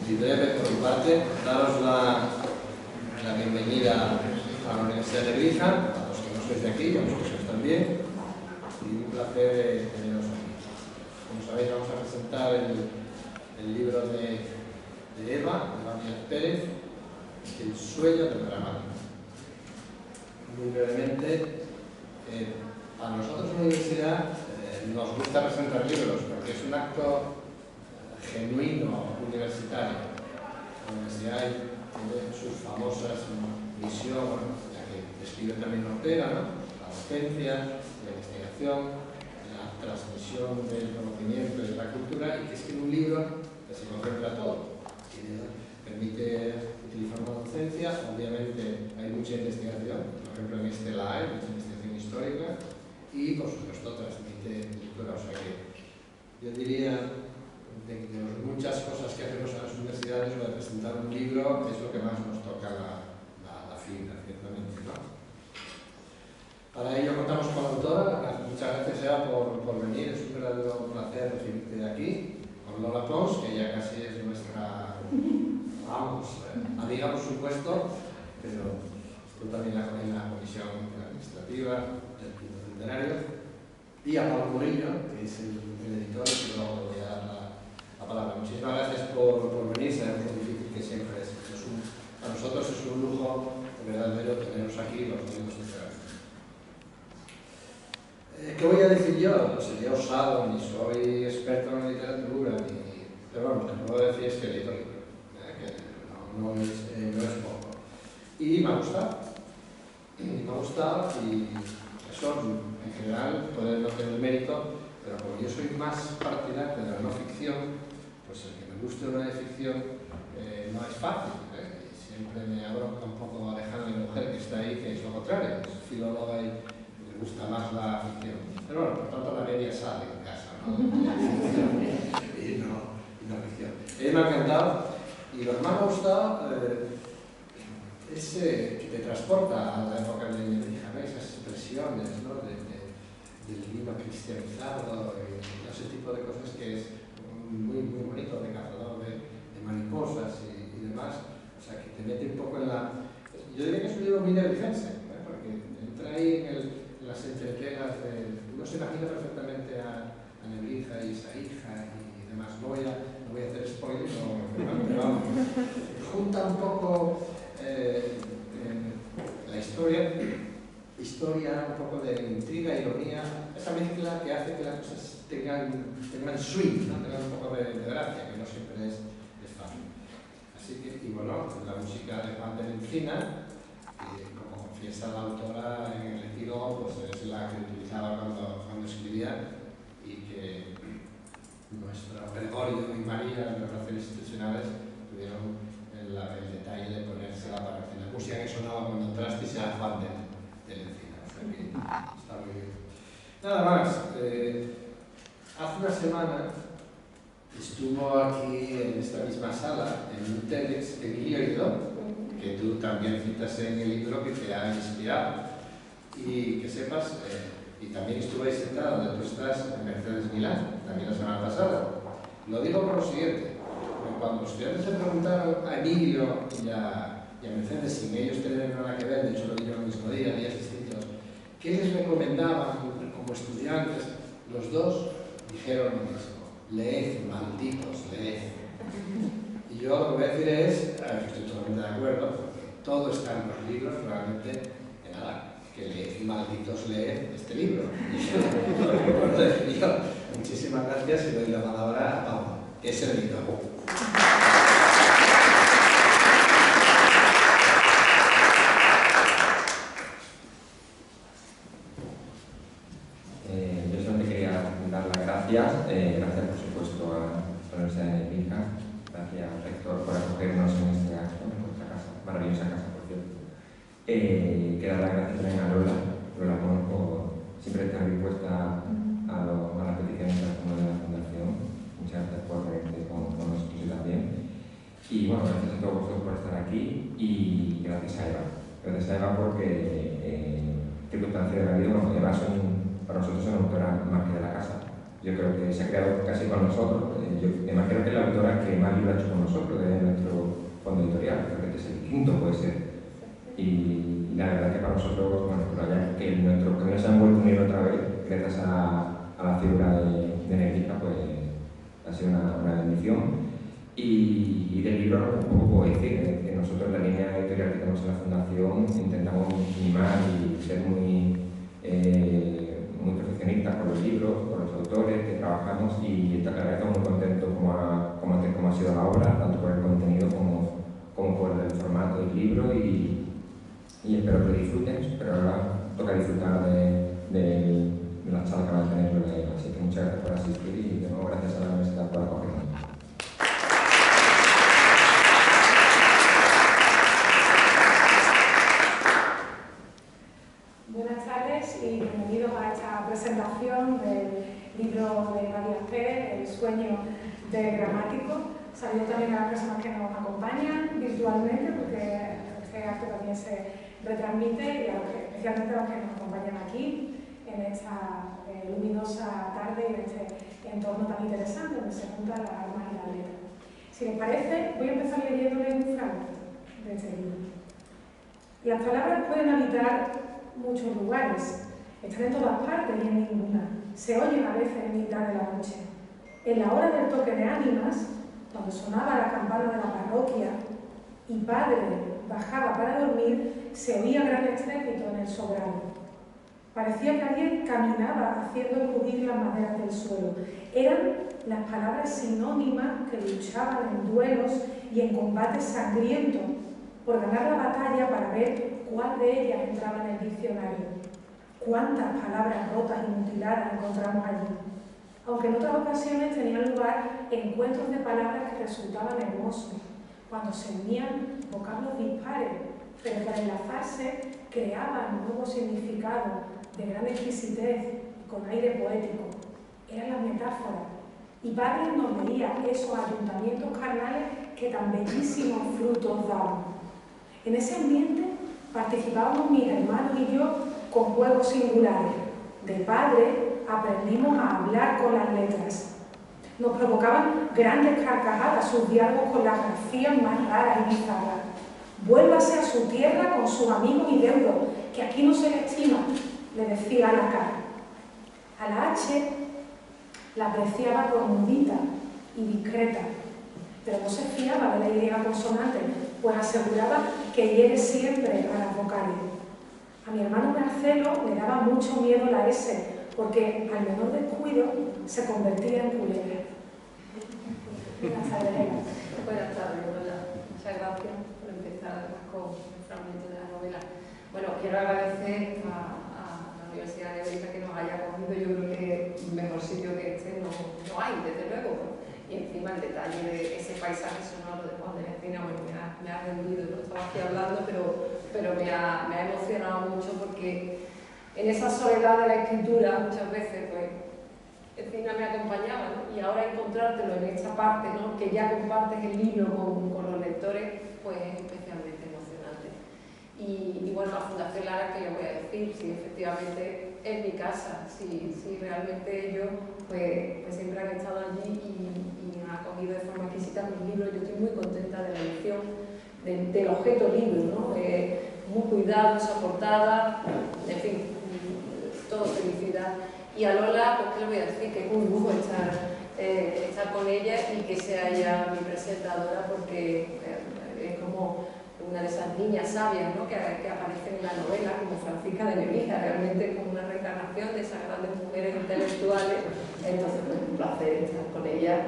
y breve por mi parte, daros la bienvenida a la Universidad de Lebrija, a los que no sois de aquí, a los que sois también, y un placer teneros aquí. Como sabéis, vamos a presentar el libro de Eva Díaz Pérez, El sueño del dramático. Muy brevemente, a nosotros en la universidad nos gusta presentar libros porque es un acto genuino universitario. La universidad tiene sus famosas misión, la que describe también Ortega, ¿no? La docencia, la investigación, la transmisión del conocimiento y de la cultura, y que es que en un libro se concentra todo. Permite utilizar una docencia, obviamente hay mucha investigación, por ejemplo en este LAE, mucha investigación histórica, y por supuesto transmite lectura. O sea que yo diría, de muchas cosas que hacemos en las universidades, lo de presentar un libro es lo que más nos toca la fibra, ciertamente, ¿no? Para ello contamos con la autora. Muchas gracias, Eva, por venir. Es un verdadero placer recibirte aquí, con Lola Pons, que ya casi es nuestra, vamos, amiga por supuesto, pero tú también en la comisión administrativa del Quinto Centenario, y a Pablo Murillo, que es el editor, que luego le voy a dar la palabra. Muchísimas gracias por venir. Sabemos lo difícil que siempre es. A nosotros es un lujo verdadero teneros aquí, los amigos literarios. ¿Qué voy a decir yo? No sería osado, ni soy experto en literatura, pero bueno, lo que puedo decir es que he leído el libro, que no es poco. Y me ha gustado. Y eso, en general, puede no tener mérito, pero como yo soy más partidario de la no ficción, pues el que me guste una de ficción no es fácil. Siempre me abronca un poco Alejandra, mi mujer, que está ahí, que es lo contrario, es filóloga y le gusta más la ficción. Pero bueno, por tanto la media sale en casa, ¿no? y no ficción. Me ha encantado, y lo que más me ha gustado es que te transporta a la época de Lebrija, ¿no? Esas expresiones, ¿no? del vino cristianizado y ese tipo de cosas que es muy, muy bonito, de cazador de mariposas y demás. O sea, que te mete un poco en la... Yo diría que es un libro muy nebligense, ¿eh? Porque entra ahí en las entretelas de... Uno se imagina perfectamente a Nebrija y esa hija y demás. No voy a hacer spoiler, pero vamos. Junta un poco la historia, un poco de intriga, ironía, esa mezcla que hace que las cosas tengan swing, ¿no? Tengan un poco de gracia, que no siempre es fácil. Así que, y bueno, la música de Juan de la Encina, como confiesa la autora en el epílogo, pues es la que utilizaba cuando escribía, y que nuestro Gregorio y María en las relaciones institucionales tuvieron el detalle de ponérsela para que la música que sonaba cuando entraste sea Juan de la Encina. O sea que está muy bien. Nada más, hace una semana estuvo aquí en esta misma sala, en un TEDx, Emilio Hidó, que tú también citas en el libro, que te ha inspirado. Y que sepas, y también estuve ahí sentado donde tú estás, en Mercedes Milán, también la semana pasada. Lo digo por lo siguiente: cuando los estudiantes le preguntaron a Emilio y a Mercedes, sin ellos tener nada que ver, de hecho lo dijeron el mismo día, días distintos, ¿qué les recomendaban como estudiantes? Los dos dijeron lo mismo: leed, malditos, leed. Y yo lo que voy a decir es, estoy totalmente de acuerdo, porque todo está en los libros, realmente, de nada, que leed, malditos, leed este libro. Muchísimas gracias, y doy la palabra a Pablo, que es el editor. Yo solamente quería dar las gracias, gracias por supuesto a la Universidad de Lebrija, gracias rector por acogernos en este acto, en nuestra casa, maravillosa casa por cierto. Quiero dar las gracias también a Lola Pons, por siempre estar dispuesta a las peticiones de la comunidad de la Fundación. Muchas gracias por venirte con nosotros y también. Y bueno, gracias a todos vosotros por estar aquí, y gracias a Eva. Gracias a Eva porque circunstancias de la vida, bueno, Eva para nosotros es una autora más que de la casa, yo creo que se ha creado casi con nosotros. Yo además creo que es la autora que más libros ha hecho con nosotros de nuestro fondo editorial, creo que este es el quinto, puede ser. Y la verdad que para nosotros, bueno, que nuestros caminos se han vuelto a unir otra vez, gracias a la figura de Nebrija, pues ha sido una bendición. Y del libro un poco puedo decir que nosotros en la línea editorial que tenemos en la Fundación intentamos mimar y ser muy perfeccionistas con los libros, con los autores que trabajamos, y la verdad estamos muy contentos como ha sido la obra, tanto por el contenido como por el formato del libro, y espero que lo disfruten, pero ahora toca disfrutar de la charla que van a tener. Así que muchas gracias por asistir y de nuevo gracias a la Universidad por acogernos. Buenas tardes y bienvenidos a esta presentación del libro de María Pérez, El sueño del gramático. Saludo también a las personas que nos acompañan virtualmente, porque este acto también se retransmite, y especialmente a los que nos acompañan aquí en esta luminosa tarde y en este entorno tan interesante donde se juntan las almas y las letras. Si les parece, voy a empezar leyéndoles un fragmento de este libro. Las palabras pueden habitar muchos lugares, están en todas partes y en ninguna. Se oyen a veces en mitad de la noche. En la hora del toque de ánimas, cuando sonaba la campana de la parroquia y padre bajaba para dormir, se oía gran estrépito en el sobrado. Parecía que alguien caminaba haciendo crujir las maderas del suelo. Eran las palabras sinónimas que luchaban en duelos y en combates sangrientos por ganar la batalla para ver cuál de ellas entraba en el diccionario. Cuántas palabras rotas y mutiladas encontramos allí. Aunque en otras ocasiones tenían lugar encuentros de palabras que resultaban hermosos, cuando se unían vocablos dispares, pero para enlazarse creaban nuevos significados de gran exquisitez y con aire poético. Eran las metáforas. Y Padre nos leía esos ayuntamientos carnales que tan bellísimos frutos daban. En ese ambiente participábamos mis hermanos y yo con juegos singulares. De Padre aprendimos a hablar con las letras. Nos provocaban grandes carcajadas sus diálogos con las grafías más raras y bizarras. Vuélvase a su tierra con sus amigos y deudos, que aquí no se le estima, le decía a la cara. A la H la apreciaba por mudita y discreta, pero no se fiaba de la idea consonante, pues aseguraba que hiere siempre a las vocales. A mi hermano Marcelo le daba mucho miedo la S, porque al menor descuido se convertía en culebra. Buenas tardes, Eva. Buenas tardes, hola. Muchas gracias por empezar con el fragmento de la novela. Bueno, quiero agradecer a la Universidad de Nebrija que nos haya acogido. Yo creo que un mejor sitio que este no hay, desde luego. Y encima el detalle de ese paisaje sonoro de Juan de la Encina, bueno, me ha rendido. No estaba aquí hablando, pero me ha emocionado mucho, porque en esa soledad de la escritura muchas veces, pues, Encina me acompañaba, ¿no? Y ahora encontrártelo en esta parte, ¿no?, que ya compartes el libro con los lectores, pues es especialmente emocionante. Y bueno, la Fundación Lara, que le voy a decir, si efectivamente es mi casa, si realmente ellos pues siempre han estado allí y han acogido de forma exquisita mis libros. Yo estoy muy contenta de la elección del objeto libro, ¿no? Muy cuidado esa portada, en fin, todo felicidad. Y a Lola, pues qué le voy a decir, que es un lujo estar con ella y que sea ella mi presentadora, porque es como una de esas niñas sabias, ¿no?, que aparecen en la novela, como Francisca de Nebrija, realmente como una reencarnación de esas grandes mujeres intelectuales. Entonces, pues, un placer estar con ella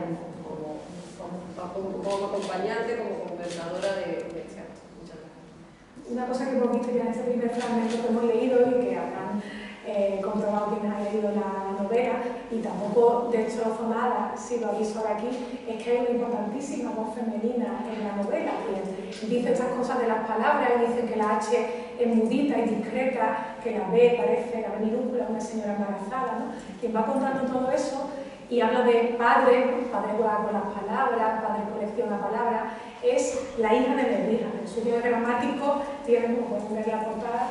como acompañante, como conversadora de este acto. Muchas gracias. Una cosa que hemos visto ya en este primer fragmento que hemos leído y que habrán comprobado quienes han leído la novela, y tampoco destrozo nada si lo habéis por aquí, es que hay una importantísima voz femenina en la novela, que dice estas cosas de las palabras, y dice que la H es mudita y discreta, que la B parece la minúscula, una señora embarazada, ¿no? Quien va contando todo eso y habla de padre, ¿no? Padre juega con las palabras, padre colecciona palabras, es la hija de Nebrija. El sueño gramático tiene, como pueden ver en la portada,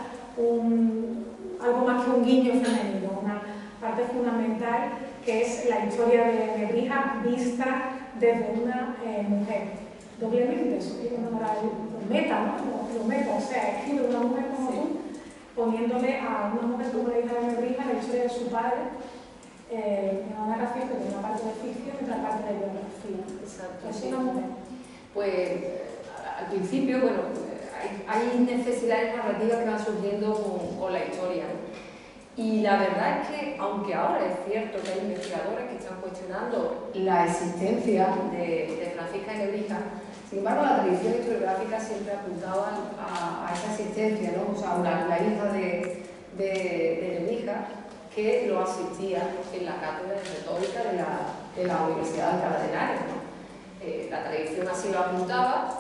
algo más que un guiño femenino, una parte fundamental que que es la historia de Nebrija vista desde una mujer. Doblemente, eso es una meta, ¿no? Lo meta, o sea, escribe una mujer como tú, poniéndole a una mujer como la hija de Nebrija la historia de su padre, en una narración que tiene una parte de ficción y otra parte de biografía. Exacto. Es una mujer. Pues al principio, bueno, hay necesidades narrativas que van surgiendo con la historia, ¿no? Y la verdad es que, aunque ahora es cierto que hay investigadores que están cuestionando la existencia de Francisca de Nebrija, sin embargo, la tradición historiográfica siempre apuntaba a esa existencia, ¿no? O sea, la hija de Nebrija, que lo asistía en la cátedra de retórica de la Universidad de Alcalá de Henares, ¿no? La tradición así lo apuntaba.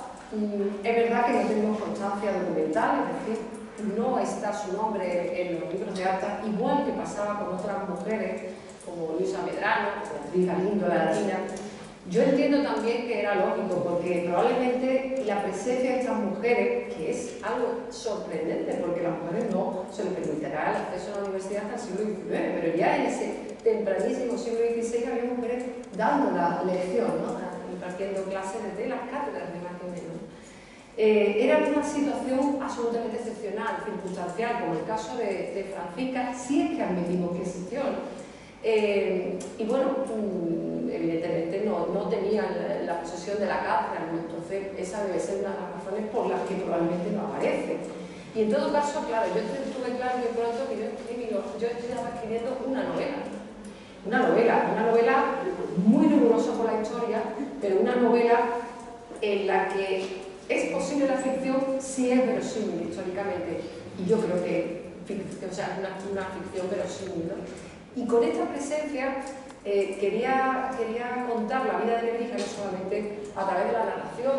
Es verdad que no tenemos constancia documental, es decir, no está su nombre en los libros de actas, igual que pasaba con otras mujeres, como Luisa Medrano, como Beatriz Galindo, la latina. Yo entiendo también que era lógico, porque probablemente la presencia de estas mujeres, que es algo sorprendente, porque las mujeres no se les permitirá el acceso a la universidad hasta el siglo XIX, pero ya en ese tempranísimo siglo XVI había mujeres dando la lección, ¿no? Impartiendo clases desde las cátedras, ni más ni menos. Era una situación absolutamente excepcional, circunstancial, como el caso de Francisca, si es que admitimos que existió, ¿no? Y bueno, evidentemente no tenía la posesión de la cátedra, ¿no? Entonces esa debe ser una de las razones por las que probablemente no aparece. Y en todo caso, claro, yo tuve claro muy pronto que yo estaba escribiendo una novela muy rigurosa por la historia, pero una novela en la que es posible la ficción si es verosímil históricamente. Y yo creo que o sea, una ficción verosímil, ¿no? Y con esta presencia quería contar la vida de Nebrija no solamente a través de la narración,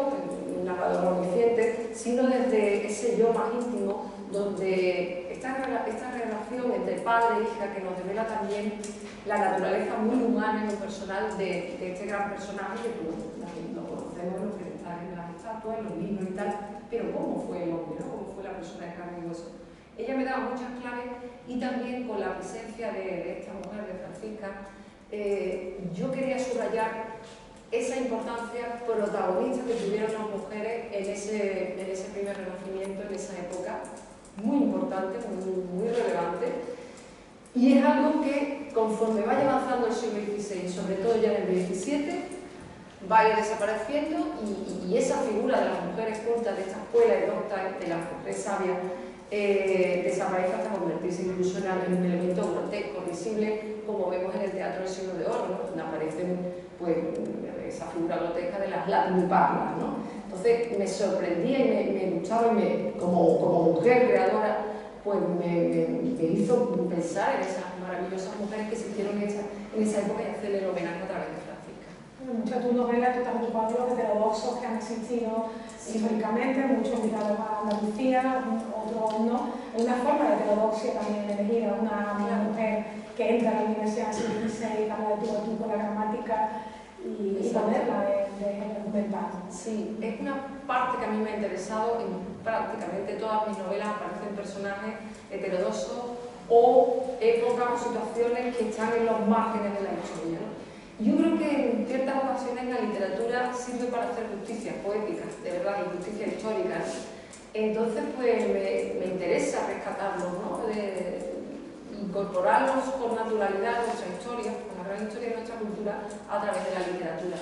un narrador omnisciente, sino desde ese yo más íntimo, donde esta relación entre padre e hija que nos revela también la naturaleza muy humana y muy personal de este gran personaje que lo conocemos en los pedestales de las estatuas, en los libros y tal, pero ¿cómo fue el hombre, ¿no? ¿Cómo fue la persona de carne y hueso? Ella me daba muchas claves y también con la presencia de esta mujer, de Francisca, yo quería subrayar esa importancia protagonista que tuvieron las mujeres en ese primer renacimiento, en esa época, muy importante, muy relevante, y es algo que conforme vaya avanzando el siglo XVI, sobre todo ya en el XVII, va a ir desapareciendo y esa figura de las mujeres cultas, de esta escuela y de las mujeres sabias, desaparece hasta convertirse incluso en un elemento grotesco, risible, como vemos en el teatro del siglo de oro, ¿no? Donde aparecen pues, esa figura grotesca de las latiparlas, ¿no? Entonces me sorprendía y me gustaba y como mujer creadora pues me hizo pensar en esas maravillosas mujeres que existieron en esa época y hacerle el homenaje a través de Francisca. Muchas de tus novelas están ocupadas los heterodoxos que han existido históricamente, muchos ligados a Andalucía, otros no. Hay una forma de heterodoxia también elegir a una mujer que entra a la universidad en el XVI, que habla de tú a tú con la gramática y ponerla de argumentar. Sí, es una parte que a mí me ha interesado. En prácticamente todas mis novelas aparecen personajes heterodoxos o épocas o situaciones que están en los márgenes de la historia, ¿no? Yo creo que en ciertas ocasiones la literatura sirve para hacer justicia poética, de verdad, y justicia histórica, ¿no? Entonces, pues me interesa rescatarlos, ¿no? Incorporarlos con naturalidad a nuestra historia, con la gran historia de nuestra cultura, a través de la literatura.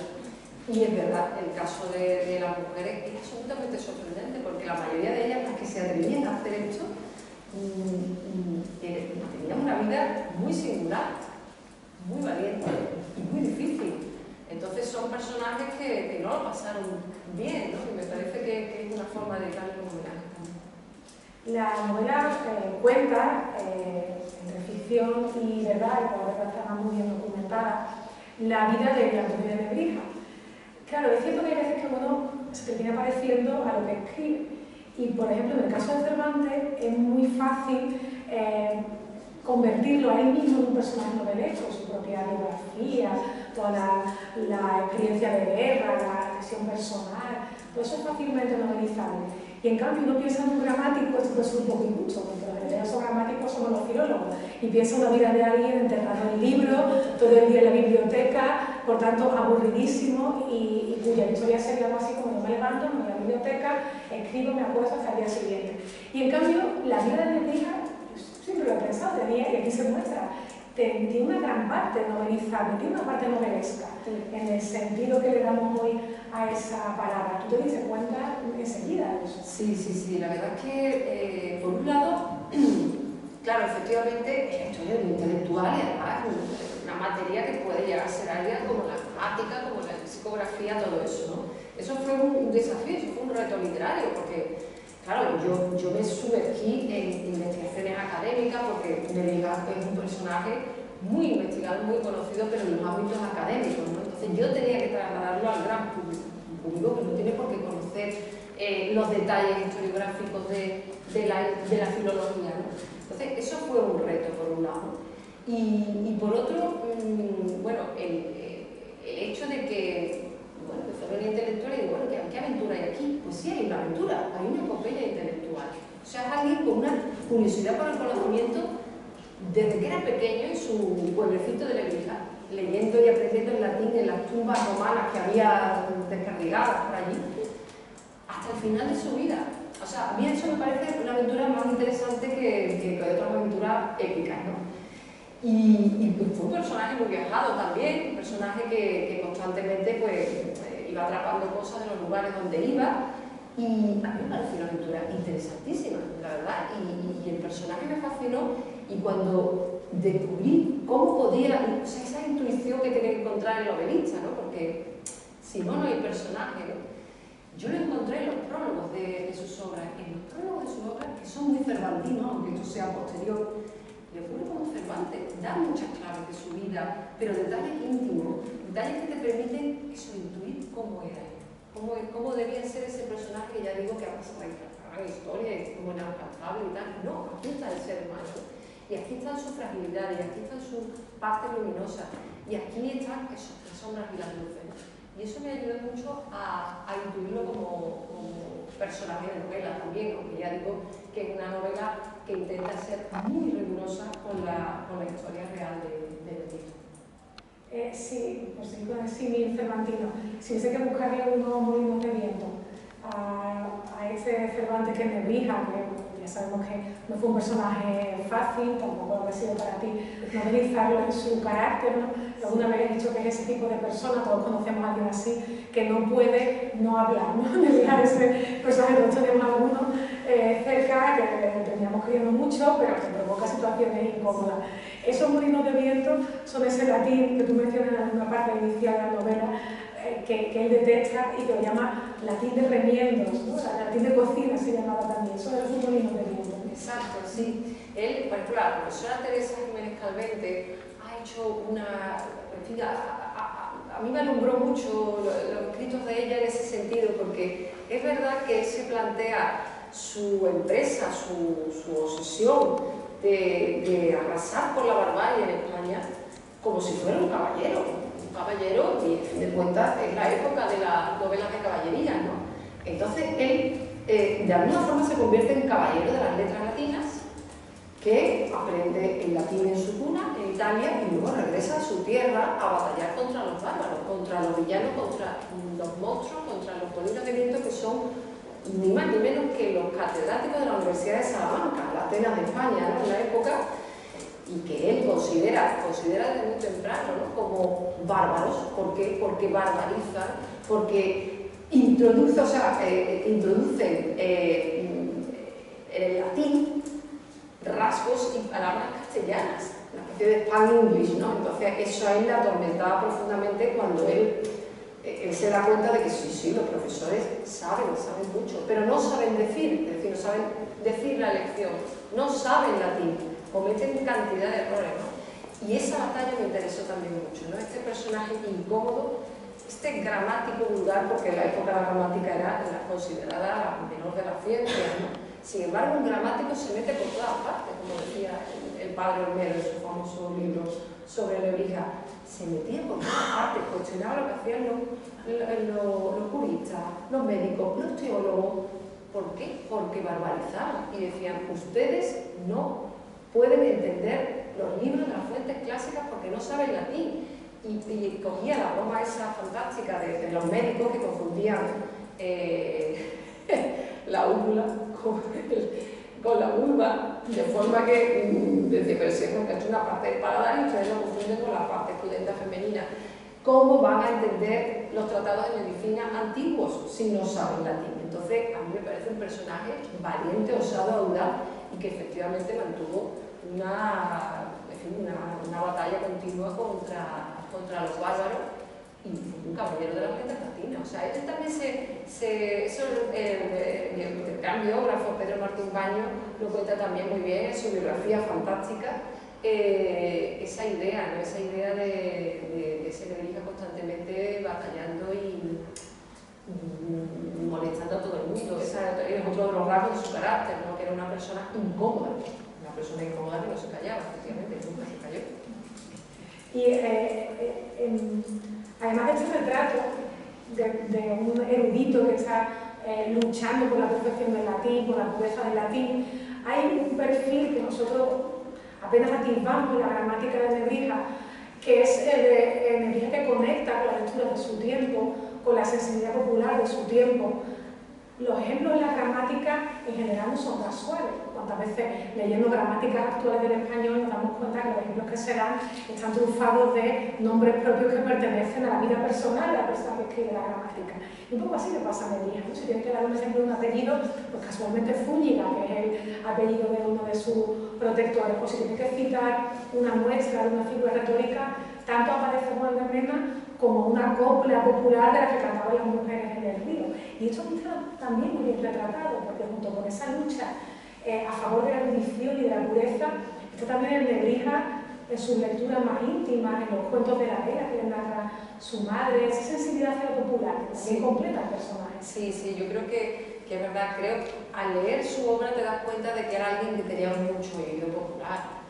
Y es verdad, el caso de las mujeres es absolutamente sorprendente, porque la mayoría de ellas, las que se atrevían a hacer esto, tenían una vida muy singular, muy valiente y muy difícil. Entonces son personajes que no lo pasaron bien, ¿no? Y me parece que es una forma de darle un homenaje también. La novela cuenta, entre ficción y verdad, y por la verdad está muy bien documentada, la vida de Antonio de Nebrija. Claro, es cierto que hay veces que uno se termina pareciendo a lo que escribe. Y, por ejemplo, en el caso de Cervantes es muy fácil convertirlo a él mismo en un personaje novelesco, su propia biografía, toda la experiencia de guerra, la reflexión personal, todo eso es fácilmente novelizable. Y en cambio uno piensa en un gramático, esto puede ser un poco injusto, porque los que son gramáticos somos los filólogos, y piensa en la vida de alguien enterrado en el libro, todo el día en la biblioteca, por tanto aburridísimo, y cuya historia sería algo así como yo me levanto, me voy a la biblioteca, escribo, me acuesto hasta el día siguiente. Y en cambio la vida de Nebrija, siempre lo he pensado, tenía, y aquí se muestra, tiene una gran parte novelizable, tiene una parte novelesca, en el sentido que le damos hoy a esa palabra. ¿Tú te diste cuenta enseguida de eso? Sí, la verdad es que, por un lado, claro, efectivamente, es la historia de un intelectual y además una materia que puede llegar a ser área como la gramática, como la psicografía, todo eso, ¿no? Eso fue un desafío, eso fue un reto literario, porque claro, yo me sumergí en investigaciones académicas porque Nebrija es un personaje muy investigado, muy conocido, pero en los ámbitos académicos, ¿no? Entonces yo tenía que trasladarlo al gran público que no tiene por qué conocer los detalles historiográficos de la filología, ¿no? Entonces eso fue un reto por un lado. Y por otro, bueno, el hecho de que bueno, que fuera una intelectual y digo, bueno, ¿qué aventura hay aquí? Pues sí, hay una aventura, hay una epopeya intelectual. O sea, es alguien con una curiosidad por el conocimiento desde que era pequeño en su pueblecito de Nebrija, leyendo y aprendiendo en latín en las tumbas romanas que había descarriladas por allí, hasta el final de su vida. O sea, a mí eso me parece una aventura más interesante que otras aventuras épicas, ¿no? Y fue un personaje muy viajado también, un personaje que constantemente pues, iba atrapando cosas de los lugares donde iba, y a mí me pareció una aventura interesantísima, la verdad, y el personaje me fascinó, y cuando descubrí cómo podía, o sea, esa intuición que tiene que encontrar el novelista, ¿no? Porque si no, no hay personaje, ¿no? Yo lo encontré en los prólogos de sus obras, en los prólogos de sus obras que son muy cervantinos, aunque esto sea posterior. Le ocurre como Cervantes, da muchas claves de su vida, pero detalles íntimos, detalles que te permiten eso, intuir cómo era él, cómo debía ser ese personaje que ya digo que ha pasado ahí la gran historia, es como inalcanzable y tal. No, aquí está el ser humano, y aquí están sus fragilidades, y aquí están sus partes luminosas, y aquí están eso, las sombras y las luces, ¿no? Y eso me ayudó mucho a intuirlo como personaje de novela también, aunque ya digo que es una novela que intenta ser muy rigurosa con la historia real del libro. Sí, pues sí, con el símil cervantino. Si hubiese que buscarle unos molinos de viento a ese Cervantes que es Nebrija, que ya sabemos que no fue un personaje fácil, tampoco habrá sido para ti novelizarlo en su carácter, ¿no? Alguna vez he dicho que es ese tipo de persona, todos conocemos a alguien así, que no puede no hablar, ¿no? Nebrija es ese personaje, todos tenemos algunos cerca, que teníamos queriendo mucho, pero que provoca situaciones incómodas. Esos molinos de viento son ese latín que tú mencionas en una parte inicial de la novela, que él detesta y que lo llama latín de remiendos, ¿no? O sea, latín de cocina se llamaba también, son esos molinos de viento. Exacto, sí. Él, por ejemplo, la profesora Teresa Jiménez Calvente ha hecho una... En fin, a mí me alumbró mucho los escritos de ella en ese sentido, porque es verdad que él se plantea su empresa, su obsesión de arrasar por la barbarie en España como si fuera un caballero, y en fin de cuentas es la época de las novelas de caballería, ¿no? Entonces él de alguna forma se convierte en caballero de las letras latinas, que aprende el latín en su cuna, en Italia, y luego regresa a su tierra a batallar contra los bárbaros, contra los villanos, contra los monstruos, contra los molinos de viento, que son ni más ni menos que los catedráticos de la Universidad de Salamanca, la Atenas de España, ¿no? En la época, y que él considera desde muy temprano, ¿no? Como bárbaros. ¿Por qué? Porque barbarizan, porque introducen en el latín rasgos y palabras castellanas, una especie de Span-English, ¿no? Entonces eso a él le atormentaba profundamente cuando él se da cuenta de que sí, los profesores saben mucho, pero no saben decir, es decir, no saben decir la lección, no saben latín, cometen cantidad de errores, ¿no? Y esa batalla me interesó también mucho, ¿no? Este personaje incómodo, este gramático vulgar, porque en la época la gramática era considerada la menor de las ciencias, ¿no? Sin embargo, un gramático se mete por todas partes, como decía el padre Olmedo en su famoso libro sobre Nebrija. Se metía por todas partes, cuestionaba lo que hacían los juristas, los médicos, los teólogos, ¿Por qué? Porque barbarizaban y decían, ustedes no pueden entender los libros de las fuentes clásicas porque no saben latín. Y cogía la broma esa fantástica de los médicos que confundían la úvula con la vulva, de forma que decía, pero si es una parte del paladar y ustedes lo confunden con la parte pudenda femenina. ¿Cómo van a entender los tratados de medicina antiguos si no saben latín? Entonces, a mí me parece un personaje valiente, osado, audaz y que efectivamente mantuvo una batalla continua contra los bárbaros y un caballero de las letras latinas. O sea, ellos también el gran biógrafo Pedro Martín Baño lo cuenta también muy bien en su biografía fantástica. Esa idea, ¿no? Esa idea de ese Nebrija constantemente batallando y molestando a todo el mundo. Ese es otro de los rasgos de su carácter, ¿no? Que era una persona incómoda, que no se callaba, efectivamente, nunca se calló. Y además de este retrato de un erudito que está luchando por la perfección del latín, por la pureza del latín, hay un perfil que nosotros apenas atisbamos en la gramática de Nebrija, que es el de Nebrija que conecta con la lectura de su tiempo, con la sensibilidad popular de su tiempo. Los ejemplos en la gramática en general no son casuales. Cuántas veces leyendo gramáticas actuales del español nos damos cuenta que los ejemplos que se dan están trufados de nombres propios que pertenecen a la vida personal de la persona que escribe la gramática. Y un poco así le pasa a Nebrija, ¿no? Si tiene que dar un ejemplo de un apellido, pues casualmente Fúñiga, que es el apellido de uno de sus protectores, o si tiene que citar una muestra de una figura retórica, tanto aparece Juan de Mena como una copla popular de la que cantaban las mujeres en el río. Y esto está también muy bien retratado, porque junto con esa lucha a favor de la erudición y de la pureza, está también en Nebrija, en sus lecturas más íntimas, en los cuentos de la Vera que le narra su madre, esa sensibilidad hacia lo popular, que también completa el personaje. Sí, yo creo que es verdad, al leer su obra te das cuenta de que era alguien que tenía mucho oído popular.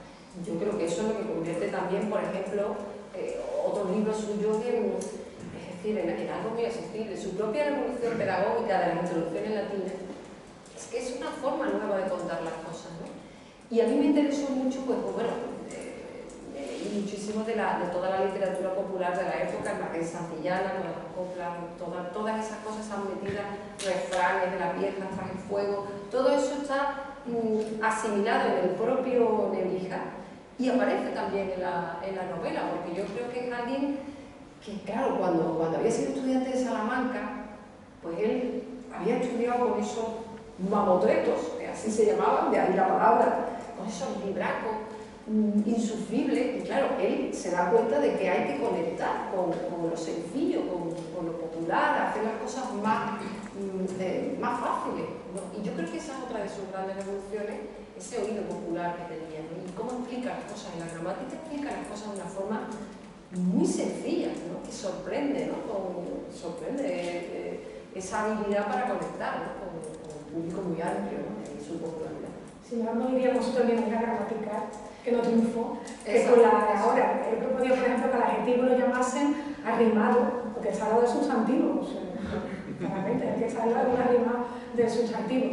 Yo creo que eso es lo que convierte también, por ejemplo, otros libros suyos en algo muy accesible. Su propia revolución pedagógica de las introducciones latinas es que es una forma nueva de contar las cosas, ¿no? Y a mí me interesó mucho, pues leí muchísimo de toda la literatura popular de la época, el Marqués de Santillana, con las coplas, todas esas cosas han metido, refranes de la vieja, están en fuego, todo eso está asimilado en el propio Nebrija y aparece también en la novela, porque yo creo que es alguien que, claro, cuando había sido estudiante de Salamanca, pues él había estudiado con esos mamotretos, que así se llamaban, de ahí la palabra, con esos libracos insufribles, y claro, él se da cuenta de que hay que conectar con lo sencillo, con lo popular, hacer las cosas más fáciles, ¿no? Y yo creo que esa es otra de sus grandes revoluciones, ese oído popular que tenía, ¿no? Y cómo explica las cosas en la gramática, explica las cosas de una forma muy sencilla, ¿no? Que sorprende, ¿no? Sorprende esa habilidad para conectar, ¿no? con un público muy amplio, ¿no? En su popularidad. Sin embargo, no iríamos también una gramática que no triunfó, que con la de ahora. He propuesto, por ejemplo, que al adjetivo lo llamasen arrimado, porque está hablando de sustantivo. Claramente, es que está hablando de un arrimado del sustantivo.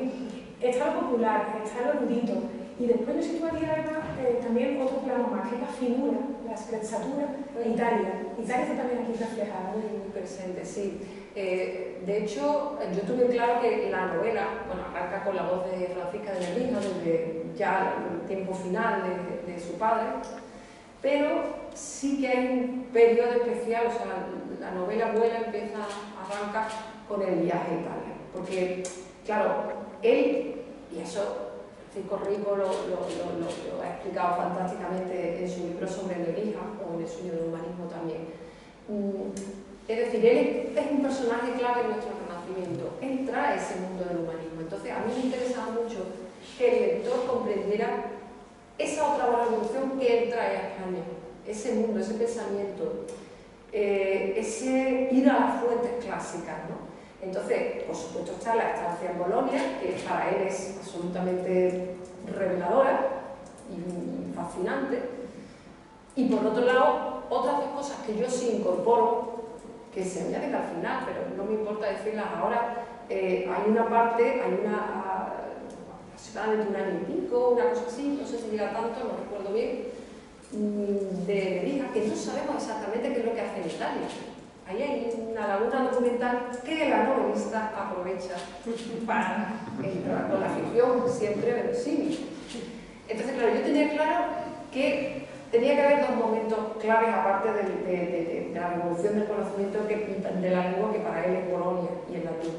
Está lo popular, está lo erudito. Y después yo situaría también otro plano más, que es la finura, la sprezzatura e Italia. Italia está también aquí reflejada. Muy presente, sí. De hecho, yo tuve claro que la novela, arranca con la voz de Francisca de Nebrija, desde ya el tiempo final de su padre, pero sí que hay un periodo especial, o sea, la novela vuela, arranca con el viaje a Italia, porque, claro, él, y eso Francisco Rico lo ha explicado fantásticamente en su libro sobre Nebrija, o en el suyo del humanismo también. Es decir, él es un personaje clave en nuestro Renacimiento, él trae ese mundo del humanismo. Entonces, a mí me interesaba mucho que el lector comprendiera esa otra revolución que él trae a España, ese mundo, ese pensamiento, ese ir a las fuentes clásicas, ¿no? Entonces, por supuesto, está la estancia en Bolonia, que para él es absolutamente reveladora y fascinante. Y por otro lado, otras dos cosas que yo sí incorporo, que se añaden al final, pero no me importa decirlas ahora. Hay una parte, aproximadamente un año y pico, una cosa así, no sé si llega tanto, no recuerdo bien, de Nebrija, que no sabemos exactamente qué es lo que hace en Italia. Ahí hay una laguna documental que la novelista aprovecha para entrar con la ficción siempre verosímil. Entonces, claro, yo tenía claro que tenía que haber dos momentos claves, aparte de la revolución del conocimiento de la lengua, que para él es Bolonia y el latín,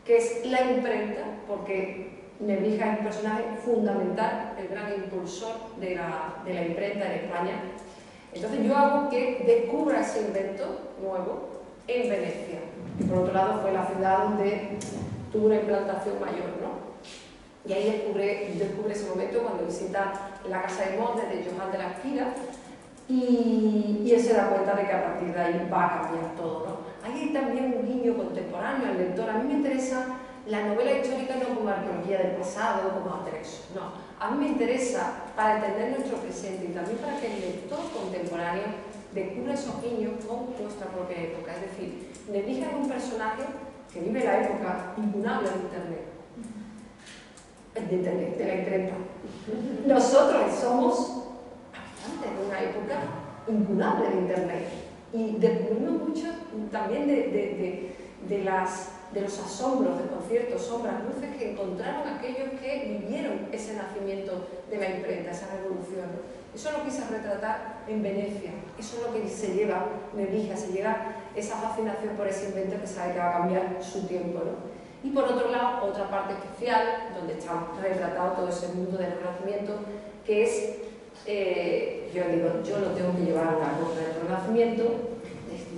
que es la imprenta, porque Nebrija es un personaje fundamental, el gran impulsor de la imprenta en España. Entonces yo hago que descubra ese invento nuevo en Venecia, y por otro lado fue la ciudad donde tuvo una implantación mayor, ¿no? Y ahí descubre ese momento cuando visita la casa de Montes de Johann de la Esquira, y él se da cuenta de que a partir de ahí va a cambiar todo, ¿no? Ahí hay también un guiño contemporáneo al lector. A mí me interesa la novela histórica no como arqueología del pasado, como Atrexo, no. A mí me interesa para entender nuestro presente y también para que el lector contemporáneo descubra esos guiños con nuestra propia época. Es decir, Nebrija es un personaje que vive la época incunable de Internet, de la imprenta. Nosotros somos habitantes de una época incunable de Internet y descubrimos mucho también de los asombros, de conciertos, sombras, luces que encontraron aquellos que vivieron ese nacimiento de la imprenta, esa revolución. Eso lo quise retratar en Venecia, eso es lo que se lleva Nebrija, se lleva esa fascinación por ese invento que sabe que va a cambiar su tiempo, ¿no? Y por otro lado, otra parte especial, donde está retratado todo ese mundo del Renacimiento, que es, yo digo, yo lo tengo que llevar a una corte del Renacimiento.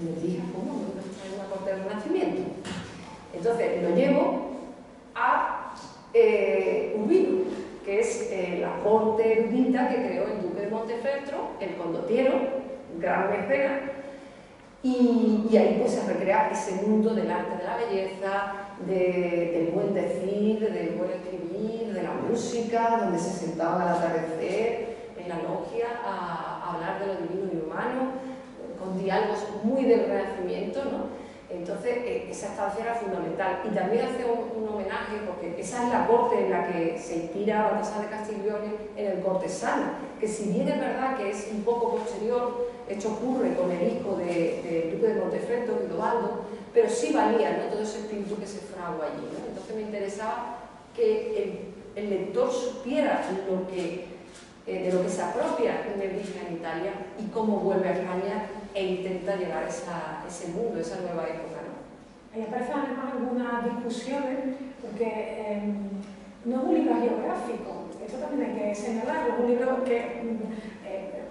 Me dije, ¿cómo me voy a traer una corte del Renacimiento? Entonces lo llevo a Urbino, que es la corte erudita que creó el duque de Montefeltro, el condottiero, gran mecenas, y ahí pues se recrea ese mundo del arte de la belleza, del buen decir, del buen escribir, de la música, donde se sentaban al atardecer en la logia a hablar de lo divino y humano, con diálogos muy del Renacimiento, ¿no? Entonces, esa estancia era fundamental. Y también hace un homenaje, porque esa es la corte en la que se inspira Baltasar de Castiglione en el Cortesano, que si bien es verdad que es un poco posterior, esto ocurre con el hijo del duque de Montefeltro, Guidobaldo, pero sí valía, ¿no?, todo ese espíritu que se fragua allí, ¿no? Entonces me interesaba que el lector supiera de lo que se apropia Nebrija en Italia y cómo vuelve a España e intenta llevar ese mundo, esa nueva época, ¿no? Ahí aparecen además algunas discusiones, porque no es un libro geográfico, esto también hay que señalarlo, es un libro que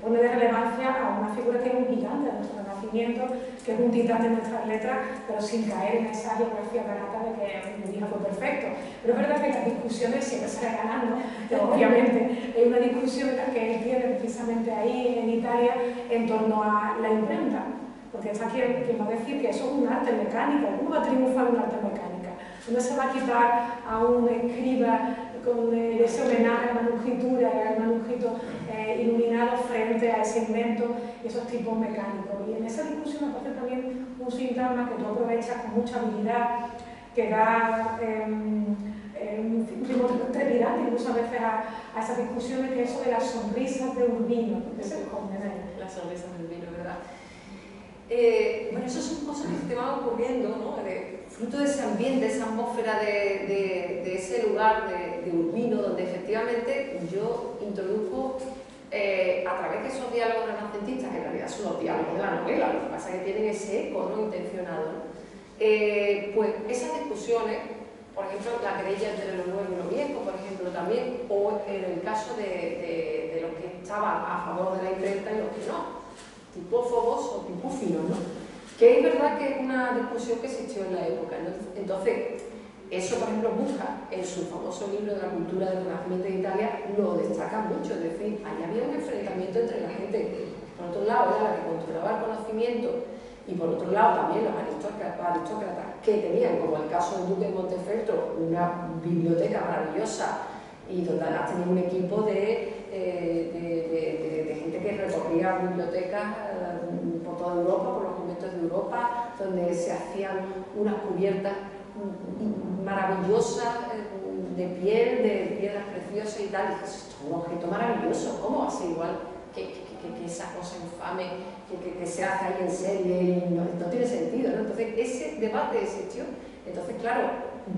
pone de relevancia a una figura que es un gigante de nuestro Renacimiento, que es un titán de nuestras letras, pero sin caer en esa geografía barata de que Nebrija fue perfecto. Pero es verdad que las discusiones siempre salen ganando, obviamente. Hay una discusión que él tiene precisamente ahí en Italia en torno a la imprenta, porque está quien va a decir que eso es un arte mecánico. ¿Cómo va a triunfar un arte mecánica? ¿Dónde se va a quitar a un escriba con ese homenaje a la manuscritura y al manuscrito iluminado frente a ese invento y esos tipos mecánicos? Y en esa discusión me parece también un sintagma que tú aprovechas con mucha habilidad, que da un ritmo trepidante incluso a veces a esas discusiones, que es eso de las sonrisas de Urbino, que se esconden ahí. Las sonrisas de Urbino, ¿verdad? Bueno, esas son cosas que te van ocurriendo, ¿no? Fruto de ese ambiente, de esa atmósfera de ese lugar de Urbino, donde efectivamente yo introduzco a través de esos diálogos renacentistas, que en realidad son los diálogos de la novela, lo que pasa es que tienen ese eco, ¿no?, intencionado, ¿no? Pues esas discusiones, por ejemplo, la querella entre lo nuevo y lo viejo, por ejemplo, también, o en el caso de los que estaban a favor de la imprenta y los que no, tipófobos o tipúfilos, ¿no? Que es verdad que es una discusión que existió en la época, ¿no? Entonces, eso, por ejemplo, Busca, en su famoso libro de la cultura del Renacimiento de Italia, lo destaca mucho, es decir, ahí había un enfrentamiento entre la gente que, por otro lado, era la que controlaba el conocimiento, y por otro lado también los aristócratas que tenían, como el caso del duque de Montefeltro, una biblioteca maravillosa y donde además tenía un equipo de gente que recorría bibliotecas por toda Europa, por los conventos de Europa, donde donde se hacían unas cubiertas maravillosas de piel, de piedras preciosas y tal. Y dices, esto es un objeto maravilloso, ¿cómo va a ser igual que esa cosa infame que se hace ahí en serie? Y no tiene sentido, ¿no? Entonces ese debate existió. Entonces, claro,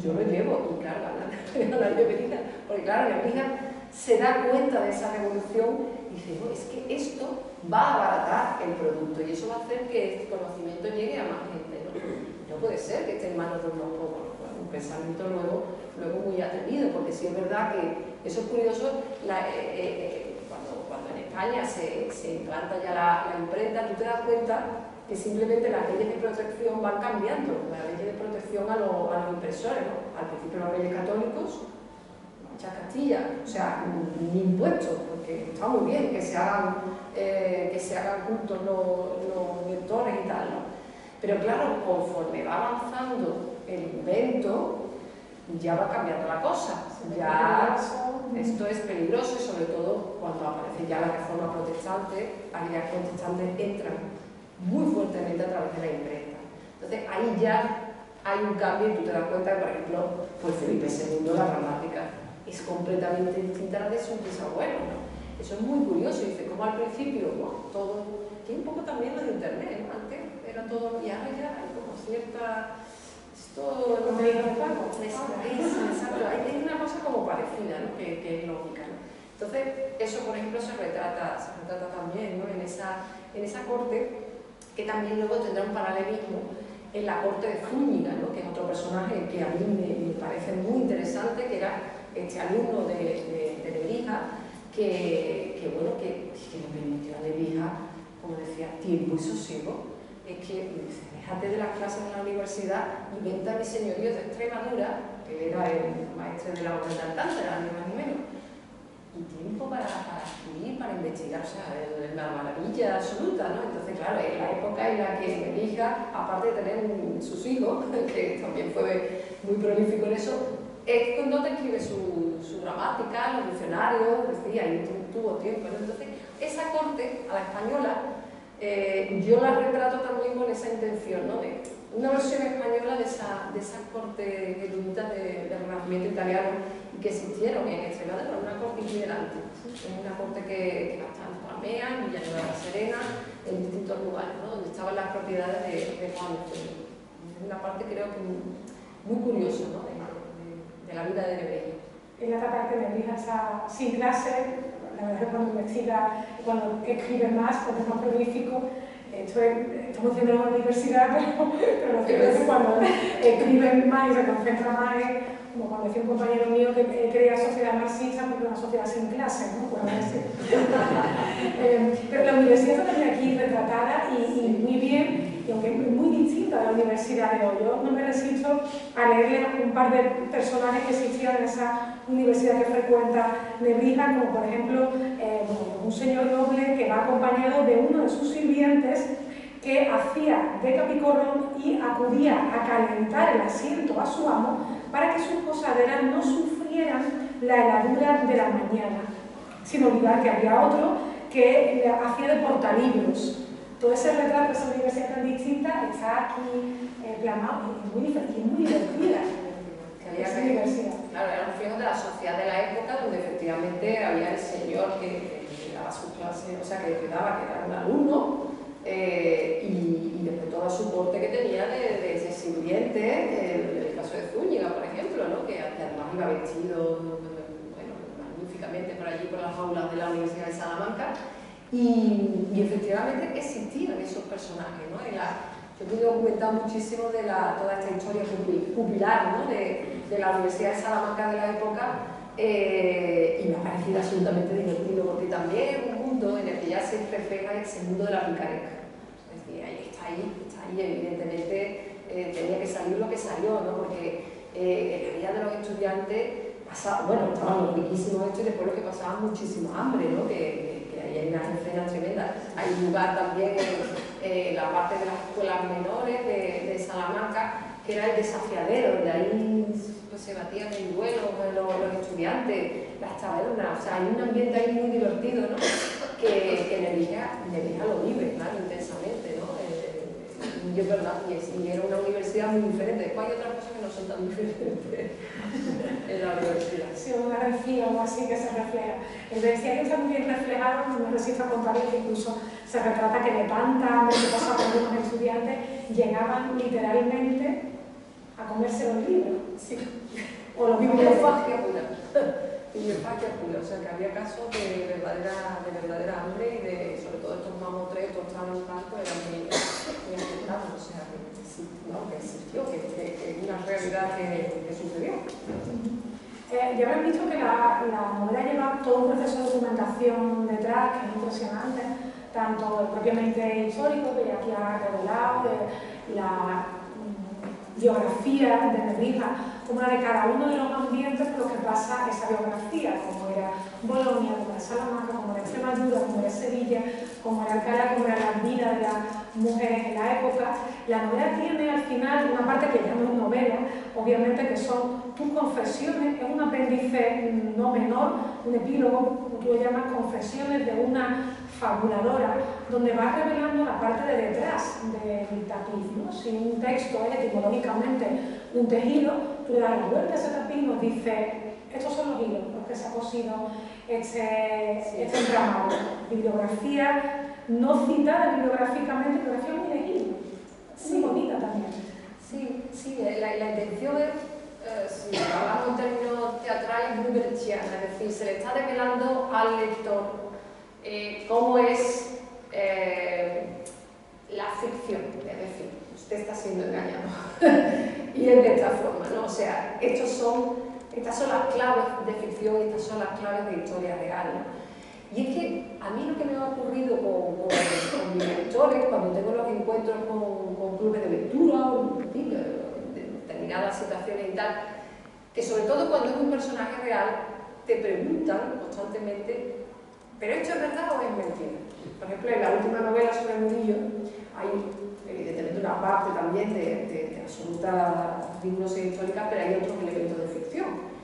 yo lo llevo, y claro, la Nebrija, porque claro, Nebrija se da cuenta de esa revolución y dice, no, es que esto va a abaratar el producto y eso va a hacer que este conocimiento llegue a más gente, ¿no? No puede ser que esté en manos de unos pocos. Bueno, un pensamiento luego muy atrevido, porque sí es verdad que eso es curioso, cuando en España se implanta ya la imprenta, tú te das cuenta que simplemente las leyes de protección van cambiando, las leyes de protección a los impresores, ¿no? Al principio los reyes católicos, Mancha Castilla, o sea, ni impuestos, porque está muy bien que se hagan juntos los lectores y tal, ¿no? Pero claro, conforme va avanzando el invento, ya va cambiando la cosa, ya esto es peligroso y sobre todo cuando aparece ya la reforma protestante, las ideas protestantes entran muy fuertemente a través de la imprenta. Entonces ahí ya hay un cambio y tú te das cuenta que, por ejemplo, pues Felipe II, la gramática es completamente distinta a la de su bisabuelo, ¿no? Eso es muy curioso, y dice, como al principio, bueno, todo, y un poco también lo de internet, ¿no? Antes era todo, y ahora ya hay como cierta, esto no me digo, exacto, hay una cosa como parecida, ¿no? que es lógica, ¿no? Entonces, eso, por ejemplo, se retrata también, ¿no? en esa corte, que también luego tendrá un paralelismo en la corte de Zúñiga, ¿no? Que es otro personaje que a mí me parece muy interesante, que era este alumno de Nebrija, que le permitió a Nebrija, como decía, tiempo y sosiego. Es que dice, déjate de las clases en la universidad y vente a mi señorío de Extremadura, que era el maestre de la orden de Alcántara, ni más ni menos, y tiempo para escribir, para investigar, o sea, la maravilla absoluta, ¿no? Entonces, claro, es la época en la que Nebrija, aparte de tener sus hijos, que también fue muy prolífico en eso, es cuando te escribe su gramática, los diccionarios, decía, y tuvo tiempo, ¿no? Entonces, esa corte, a la española, yo la retrato también con esa intención, ¿no? De una versión española de esa corte erudita del Renacimiento italiano que existieron en Extremadura, una corte itinerante. Es una corte que va a estar en Palmea, en Villanueva de la Serena, en distintos lugares, ¿no? Donde estaban las propiedades de Juan I. Es una parte, creo que muy curiosa, ¿no? de la vida de Nebrija. En la etapa que Nebrija está sin clase, la verdad es que cuando investiga, cuando escribe más, cuando es más prolífico, estamos haciendo en la universidad, pero lo cierto es que cuando escribe más y se concentra más, como cuando decía un compañero mío que creía sociedad marxista porque una sociedad sin clase, ¿no? Pero la universidad está también aquí retratada y muy bien, y aunque es muy distinta de la universidad de hoy. Yo no me resisto a leerle un par de personajes que existían en esa universidad que frecuenta Nebrija, como por ejemplo un señor noble que va acompañado de uno de sus sirvientes que hacía de capicorrón y acudía a calentar el asiento a su amo para que sus posaderas no sufrieran la heladura de la mañana, sin olvidar que había otro que hacía de portalibros. Todo ese retrato de esa universidad tan distinta está aquí plasmado y muy divertida. Esa universidad. Claro, era un fijo de la sociedad de la época donde efectivamente había el señor que daba su clase, o sea, que daba, que era un alumno, y después toda su corte que tenía de ese sirviente, el caso de Zúñiga, por ejemplo, ¿no? que además iba vestido magníficamente por allí, por las aulas de la Universidad de Salamanca, y efectivamente existían esos personajes, ¿no? Yo pude documentar muchísimo de toda esta historia pupilar, ¿no? de la Universidad de Salamanca de la época, y me ha parecido absolutamente divertido, porque también es un mundo en el que ya se refleja ese mundo de la picaresca. Es decir, está ahí, evidentemente tenía que salir lo que salió, ¿no? Porque en la vida de los estudiantes estaban los riquísimos estos y después los que pasaban muchísimo hambre, ¿no? Que ahí hay unas escenas tremendas. Hay un lugar también en la parte de las escuelas menores de Salamanca, que era el desafiadero, donde ahí pues, se batían en duelo los estudiantes, las tabernas, o sea, hay un ambiente ahí muy divertido, ¿no? que Nebrija lo vive, claro, intensamente, ¿no? y es verdad, y era una universidad muy diferente. Después hay otras cosas que no son tan diferentes en la universidad. Sí, una rencilla o algo así que se refleja. El bestiario está muy bien reflejado, no me resisto a contarles que incluso se retrata que de tanta hambre que pasaba con algunos estudiantes, llegaban literalmente a comerse los libros. Sí. O los bibliofagia pura. Bibliofagia pura, o sea que había casos de verdadera hambre y de, sobre todo estos mamotretos tan tanto eran muy afectados, o sea que sí, no, que existió, que es una realidad que sucedió. Ya habréis visto que la novela lleva todo un proceso de documentación detrás que es impresionante, tanto propiamente histórico, que ya aquí ha revelado, de la biografía de Nebrija, como la de cada uno de los ambientes por los que pasa esa biografía, como era Bolonia, como era Salamanca, como era Extremadura, como era Sevilla, como era Alcalá, como era la vida de las mujeres en la época. La novela tiene al final una parte que ya no es novela, obviamente, que son tus confesiones, es un apéndice no menor, un epílogo, como tú lo llamas, confesiones de una fabuladora, donde va revelando la parte de detrás del tapiz, ¿no? Si un texto es etimológicamente un tejido, tú le das la vuelta a ese tapiz y nos dice, estos son los hilos los que se ha cosido este entramado. Bibliografía no citada bibliográficamente, bibliografía muy de hilo, muy bonita también. Sí, la intención es, si hablamos en términos teatrales, muy brechtiana, es decir, se le está revelando al lector cómo es la ficción, es decir, usted está siendo engañado y es de esta forma, ¿no? O sea, estas son las claves de ficción y estas son las claves de historia real, ¿no? Y es que a mí lo que me ha ocurrido con mis lectores, cuando tengo los encuentros con clubes de lectura o de determinadas situaciones y tal, que sobre todo cuando es un personaje real, te preguntan constantemente, ¿pero esto es verdad o es mentira? Por ejemplo, en la última novela sobre Murillo hay evidentemente una parte también de absoluta rigurosidad histórica, pero hay otros elementos de ficción.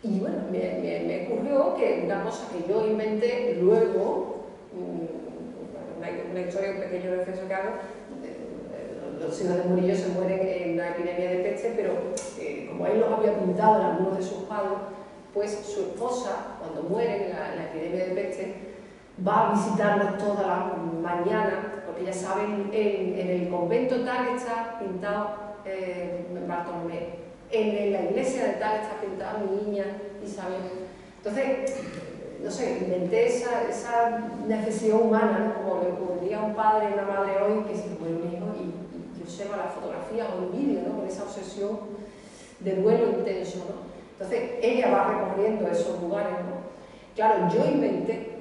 Y bueno, me ocurrió que una cosa que yo inventé luego, una historia, un pequeño referencia que hago, los hijos de Murillo se mueren en una epidemia de peste, pero como él los había pintado en algunos de sus cuadros, pues su esposa, cuando muere en la epidemia de peste, va a visitarlos todas las mañanas, porque ya saben, en el convento tal está pintado Bartolomé, en la iglesia de tal está pintada mi niña Isabel. Entonces, no sé, inventé esa necesidad humana, ¿no? Como le ocurriría a un padre y una madre hoy que se le muere un hijo y observa la fotografía o el vídeo, ¿no? Con esa obsesión de duelo intenso, ¿no? Entonces, ella va recorriendo esos lugares, ¿no? Claro, yo inventé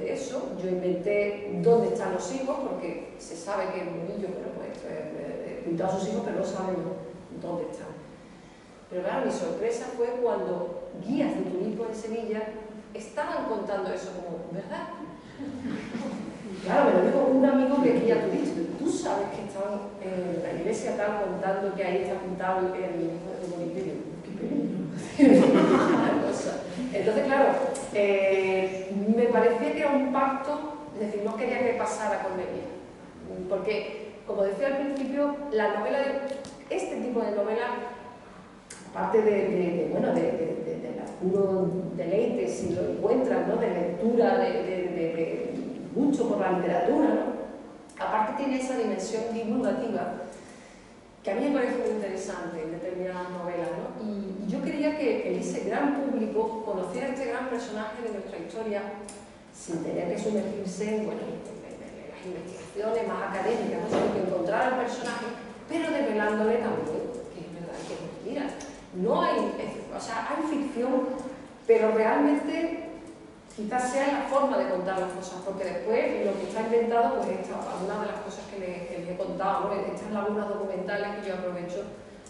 eso, yo inventé dónde están los hijos, porque se sabe que Murillo, bueno, pues, pintó a sus hijos, pero no saben dónde están. Pero claro, mi sorpresa fue cuando guías de turismo en Sevilla estaban contando eso como, ¿verdad? Claro, me lo dijo un amigo que es guía turístico. Tú sabes que estaban en la iglesia tal contando que ahí está pintado el hijo de Murillo. ¡Qué peligro! Entonces, claro, me parecía que era un pacto, es decir, no quería que pasara con Nebrija. Porque, como decía al principio, la novela, este tipo de novela, aparte del puro deleite, si lo encuentran, ¿no? De lectura, de mucho por la literatura, ¿no? Aparte tiene esa dimensión divulgativa que a mí me parece muy interesante en determinadas novelas, ¿no? Y yo quería que ese gran público conociera a este gran personaje de nuestra historia sin tener que sumergirse en las investigaciones más académicas, ¿no? Sino que encontrara al personaje, pero develándole también que es verdad que es mentira. No hay, o sea, hay ficción, pero realmente quizás sea la forma de contar las cosas, porque después lo que está inventado, pues algunas de las cosas que les he contado, ¿no? Estas lagunas documentales que yo aprovecho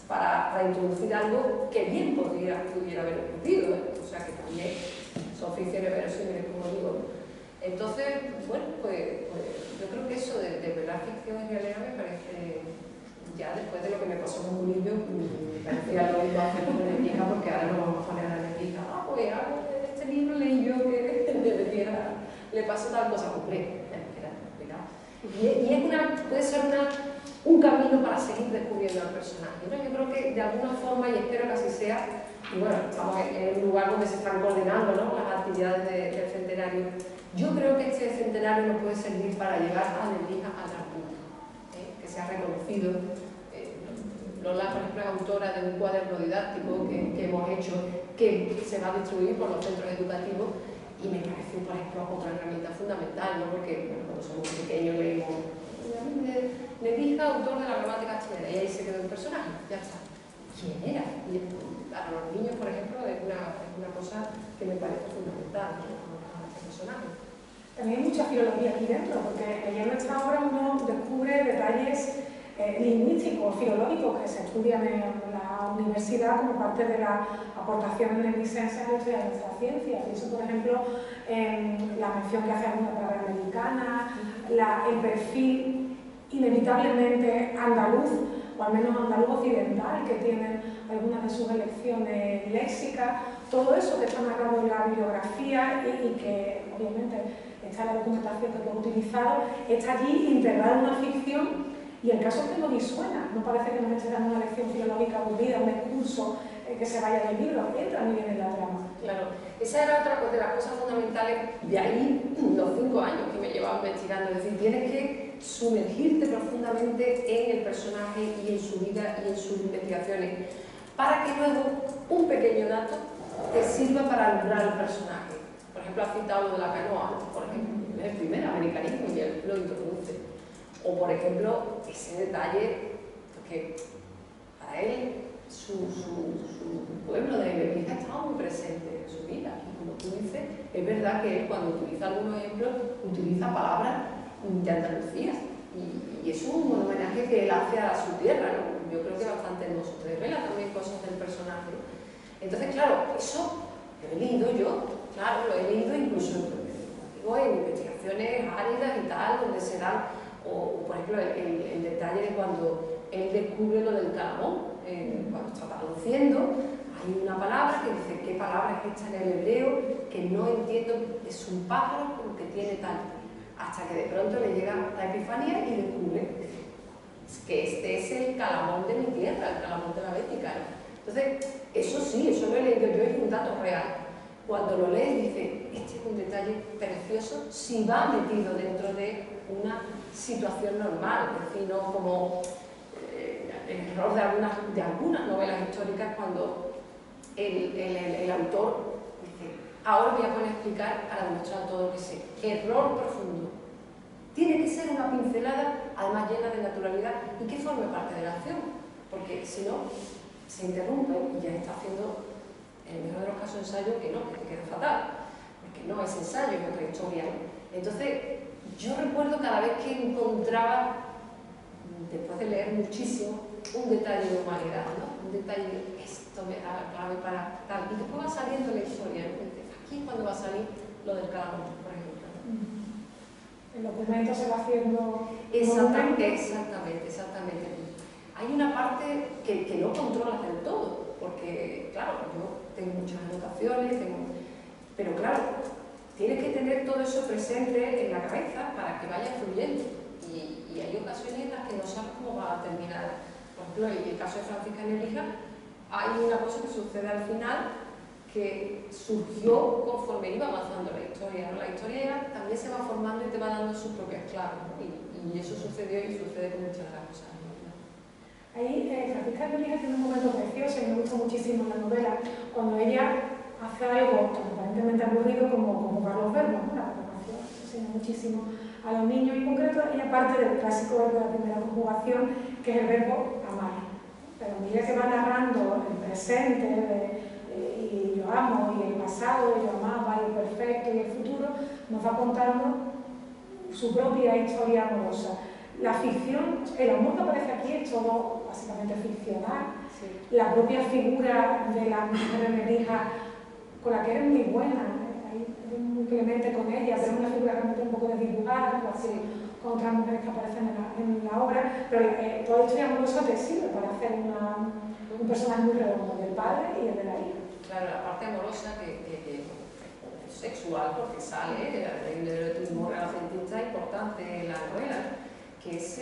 para introducir algo que bien pudiera haber ocurrido, ¿eh? O sea que también son ficciones verosímiles, como digo, ¿no? Entonces, bueno, pues yo creo que eso de verdad ficción en realidad me parece, ya después de lo que me pasó con Murillo, me parecía lo mismo hacer con Nebrija, porque ahora no vamos a poner a Nebrija, pues algo de este libro leí yo que le pasó tal cosa, hombre, era complicado. Y puede ser un camino para seguir descubriendo al personaje, ¿no? Yo creo que de alguna forma, y espero que así sea, y bueno, estamos en un lugar donde se están coordinando, ¿no?, las actividades del centenario. Yo creo que este centenario nos puede servir para llegar a Nebrija al gran público, que se ha reconocido. Lola, por ejemplo, es autora de un cuaderno didáctico que hemos hecho, que se va a distribuir por los centros educativos, y me parece, por ejemplo, otra herramienta fundamental, ¿no? Porque bueno, cuando somos pequeños leemos Nebrija, autor de la gramática chilena, y ahí se quedó el personaje, ya está. ¿Quién era? Y para los niños, por ejemplo, es una cosa que me parece fundamental, ¿no?, este personaje. También hay mucha filología aquí dentro, porque leyendo esta obra uno descubre detalles lingüísticos, filológicos que se estudian en la universidad como parte de las aportaciones nebrisenses a la historia de nuestra ciencia. Y eso, por ejemplo, la mención que hace alguna palabra americana, el perfil inevitablemente andaluz, o al menos andaluz occidental, que tienen algunas de sus elecciones léxicas, todo eso que está narrado en la bibliografía y que obviamente está en la documentación que hemos utilizado, está allí integrado en una ficción. Y el caso es que no disuena, no parece que nos esté dando una lección filológica aburrida, un discurso que se vaya del libro, entra muy bien en la trama. Claro, esa era otra de las cosas fundamentales, de ahí los 5 años que me llevaba investigando, es decir, tienes que sumergirte profundamente en el personaje y en su vida y en sus investigaciones, para que luego un pequeño dato te sirva para alumbrar al personaje. Por ejemplo, has citado lo de la canoa, por ejemplo, es el primer americanismo y él lo introduce. O, por ejemplo, ese detalle, porque para él su pueblo de Nebrija estaba muy presente en su vida. Y como tú dices, es verdad que él, cuando utiliza algunos ejemplos, utiliza palabras de Andalucía. Y es un homenaje que él hace a su tierra, ¿no? Yo creo que bastante hermoso. Te revela también cosas del personaje. Entonces, claro, eso lo he leído yo, claro, lo he leído incluso en investigaciones áridas y tal, donde se dan. O, por ejemplo, el detalle de cuando él descubre lo del calamón, cuando está traduciendo, hay una palabra que dice, ¿qué palabra es esta en el hebreo? Que no entiendo, es un pájaro que tiene tal. Hasta que de pronto le llega la epifanía y descubre que este es el calamón de mi tierra, el calamón de la Bética, ¿no? Entonces, eso sí, eso lo he leído yo, es un dato real. Cuando lo lees, dice, este es un detalle precioso si va metido dentro de una situación normal, es decir, no como el error de algunas novelas históricas cuando el autor dice, ahora voy a poner a explicar para demostrar todo lo que sé. Error profundo. Tiene que ser una pincelada, además llena de naturalidad y que forme parte de la acción, porque si no, se interrumpe y ya está haciendo, en el mejor de los casos, ensayo que no, que te queda fatal, porque no es ensayo, es otra historia, ¿no? Entonces, yo recuerdo cada vez que encontraba, después de leer muchísimo, un detalle de humanidad, ¿no? Un detalle, esto me da la clave para tal, y después va saliendo la historia, ¿no? Aquí es cuando va a salir lo del calamón, por ejemplo, ¿no? El documento se va haciendo... Exactamente. Hay una parte que no controlas del todo, porque, claro, yo tengo muchas anotaciones, pero claro, tienes que tener todo eso presente en la cabeza para que vaya fluyendo. Y hay ocasiones en las que no sabes cómo va a terminar. Por ejemplo, en el caso de Francisca Nebrija, hay una cosa que sucede al final que surgió conforme iba avanzando la historia, ¿no? La historia también se va formando y te va dando sus propias claves, ¿no? Y eso sucedió y sucede con muchas de las cosas, ¿no? Ahí Francisca Nebrija tiene un momento precioso y me gusta muchísimo en la novela, cuando ella hace algo aparentemente aburrido como conjugar los verbos, ¿no? La conjugación se enseña muchísimo a los niños, en concreto ella parte del clásico verbo de la primera conjugación, que es el verbo amar. Pero a medida que va narrando el presente, y yo amo, y el pasado, y yo amaba, y el perfecto, y el futuro, nos va contando su propia historia amorosa. La ficción, el amor que aparece aquí es todo básicamente ficcional. Sí. La propia figura de la mujer de Nebrija, con la que eres muy buena, eres muy clemente con ella, pero es una figura realmente un poco desdibujada, con otras mujeres que aparecen en la obra, pero toda la historia amorosa te sirve para hacer un personaje muy redondo, del padre y el de la hija. Claro, la parte amorosa que es sexual, porque sale, el erotismo renacentista importante en la novela, que es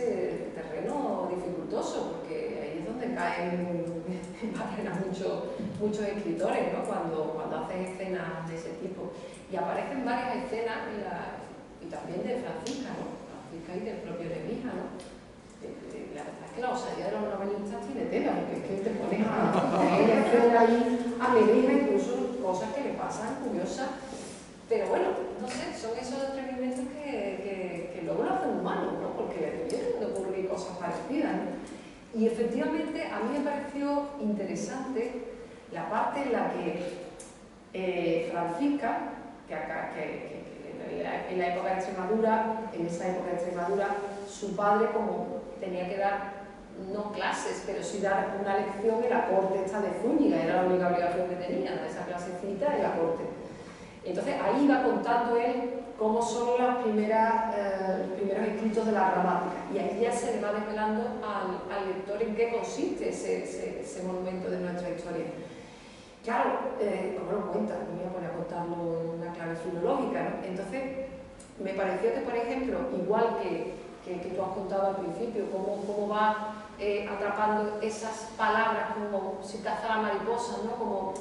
terreno dificultoso, porque ahí es donde caen en barreras muchos escritores, ¿no? Cuando hacen escenas de ese tipo. Y aparecen varias escenas y también de Francisca, ¿no? Francisca y del propio Nebrija, ¿no? La verdad es que la osadía de los novelistas tiene tela, porque es que te pones a ella ahí a Nebrija, incluso cosas que le pasan curiosas. Pero bueno, no sé, son esos atrevimentos que luego lo hacen humanos, ¿no? Porque le tuvieron de ocurrir cosas parecidas, ¿no? Y efectivamente a mí me pareció interesante la parte en la que Francisca, que en la época de Extremadura, en esa época de Extremadura, su padre como tenía que dar, no clases, pero sí dar una lección en la corte esta de Zúñiga, era la única obligación que tenía, esa clasecita en la corte. Entonces ahí va contando él cómo son los primeros escritos de la gramática, y ahí ya se le va desvelando al lector en qué consiste ese monumento de nuestra historia. Claro, como lo cuenta, no me voy a poner a contarlo en una clave filológica, ¿no? Entonces, me pareció que, por ejemplo, igual que tú has contado al principio, cómo va atrapando esas palabras como si cazara mariposas, ¿no? Como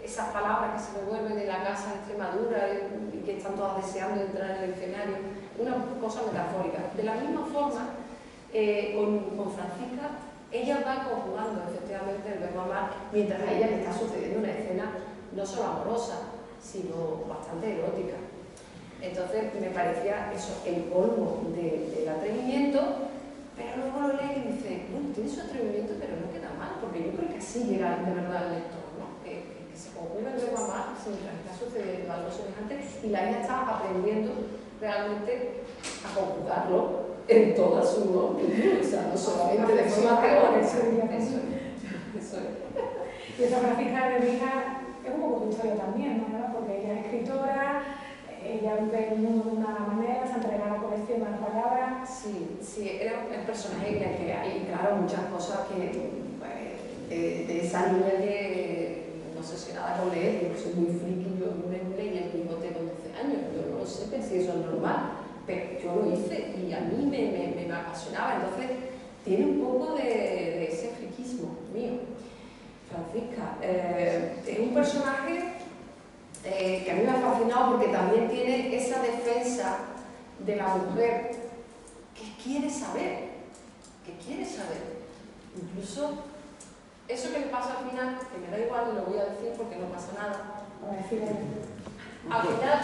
esas palabras que se devuelven de la casa de Extremadura y que están todas deseando entrar en el escenario, una cosa metafórica. De la misma forma, con Francisca, ella va conjugando efectivamente el verbo amar, mientras a ella le está sucediendo una escena no solo amorosa, sino bastante erótica. Entonces me parecía eso, el colmo del atrevimiento, pero luego lo lee y dice, bueno, tiene su atrevimiento, pero no queda mal, porque yo creo que así llega de verdad al lector, ¿no? Que se conjuga el verbo amar mientras está sucediendo algo semejante, y la hija está aprendiendo realmente a conjugarlo en toda su opinión, o sea, no solamente de forma teórica. Eso es. Y esa Francisca de Nebrija es un poco tu historia también, ¿no? Porque ella es escritora, ella ve el mundo de una manera, se entrega a la colección de las palabras. Sí, era el personaje que hay, claro, muchas cosas que, pues, de esa niña que no sé si nada con leer, yo soy muy friki, yo leí el Quijote con 12 años, yo no sé si eso es normal, pero yo lo hice y a mí me apasionaba, entonces tiene un poco de ese friquismo mío. Francisca es un personaje que a mí me ha fascinado porque también tiene esa defensa de la mujer que quiere saber, incluso eso que le pasa al final, que me da igual, lo voy a decir porque no pasa nada. Al final,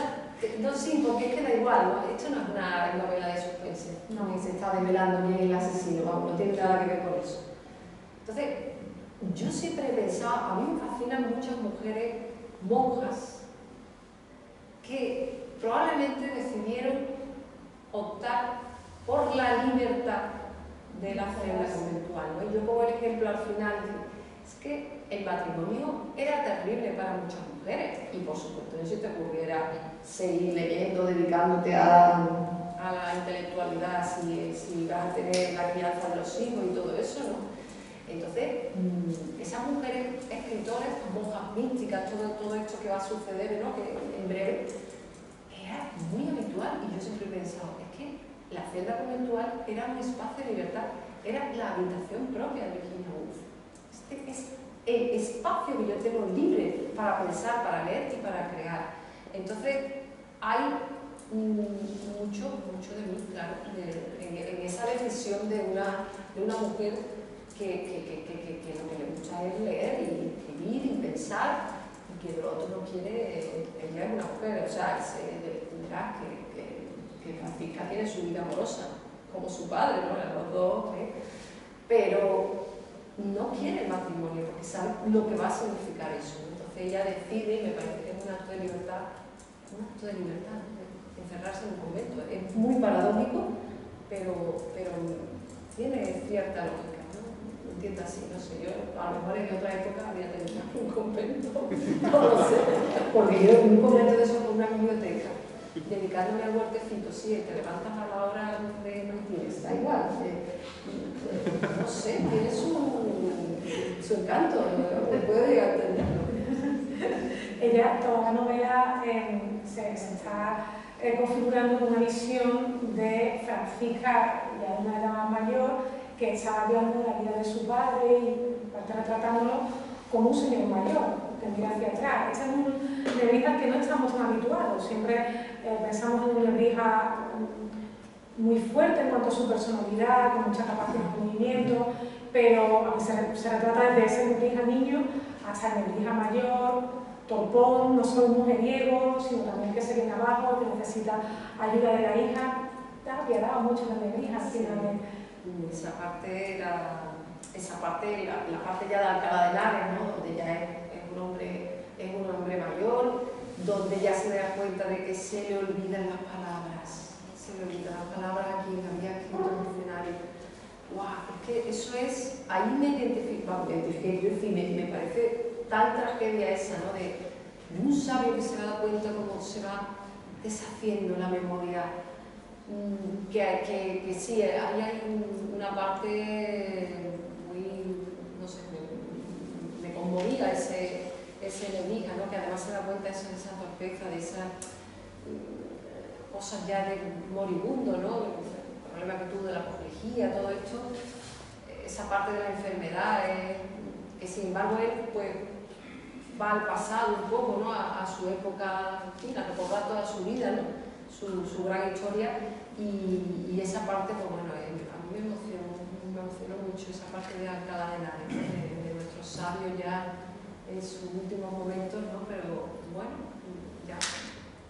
no, sí, porque es que da igual, ¿no? Esto no es una novela de suspense, no, ni se está desvelando ni el asesino, vamos, no tiene nada que ver con eso. Entonces, yo siempre he pensado, a mí me fascinan muchas mujeres monjas que probablemente decidieron optar por la libertad de la celda conventual, ¿no? Y yo pongo el ejemplo al final, es que el matrimonio era terrible para muchas mujeres, y por supuesto, no se te ocurriera seguir leyendo, dedicándote a la intelectualidad, si vas a tener la crianza de los hijos y todo eso, ¿no? Entonces, esas mujeres escritoras, monjas místicas, todo esto que va a suceder, ¿no? Que en breve, era muy habitual, y yo siempre he pensado, es que la celda conventual era un espacio de libertad, era la habitación propia de Virginia Woolf. Este es el espacio que yo tengo libre para pensar, para leer y para crear. Entonces, hay mucho de mí, claro, en esa decisión de una mujer que lo que le gusta es leer y escribir y pensar, y que lo otro no quiere. Ella es una mujer, o sea, verás que Francisca tiene su vida amorosa, como su padre, ¿no? Los dos, pero no quiere el matrimonio porque sabe lo que va a significar eso. Entonces ella decide, y me parece que es un acto de libertad, encerrarse en un convento. Es muy paradójico, pero tiene cierta lógica, ¿no? Lo entiendo así, no sé, yo a lo mejor en otra época habría tenido un convento, no lo sé, porque yo en un convento de eso con una biblioteca, dedicándome al huertecito, sí, te levantas a la hora de Martínez, da igual, no sé, tiene su encanto, puedo llegar a entenderlo. Ella, toda la novela se está configurando una visión de Francisca ya es una edad más mayor, que está hablando de la vida de su padre y está retratándolo como un señor mayor, que mira hacia atrás. Este es un Nebrija que no estamos tan habituados, siempre pensamos en un Nebrija muy fuerte en cuanto a su personalidad, con mucha capacidad de movimiento, pero se retrata desde ese Nebrija niño hasta el Nebrija mayor, torpón, no solo mujeriego, sino también que se viene abajo, que necesita ayuda de la hija. Da piedad mucho de Nebrija, al final. Esa parte, la parte ya de Alcalá de Henares, ¿no? Donde ya es un hombre mayor, donde ya se da cuenta de que se le olvidan las palabras. Se le olvidan las palabras a quien había escrito el diccionario. ¡Guau! Es que eso es... Ahí me identifiqué, yo, en fin, me parece tal tragedia esa, ¿no? De un sabio que se da cuenta cómo se va deshaciendo la memoria. Que sí, ahí hay una parte muy, no sé, me conmovía ese Nebrija, ¿no? Que además se da cuenta de esa torpeza, de esas cosas ya de moribundo, ¿no? El problema que tuvo de la apoplejía, todo esto, esa parte de la enfermedad, que sin embargo él pues va al pasado un poco, ¿no? A su época, en fin, a recordar toda su vida, ¿no? Su gran historia, y esa parte, pues bueno, a mí me emocionó mucho esa parte de Alcalá de Henares, de nuestros sabios ya en sus últimos momentos, ¿no? Pero bueno, ya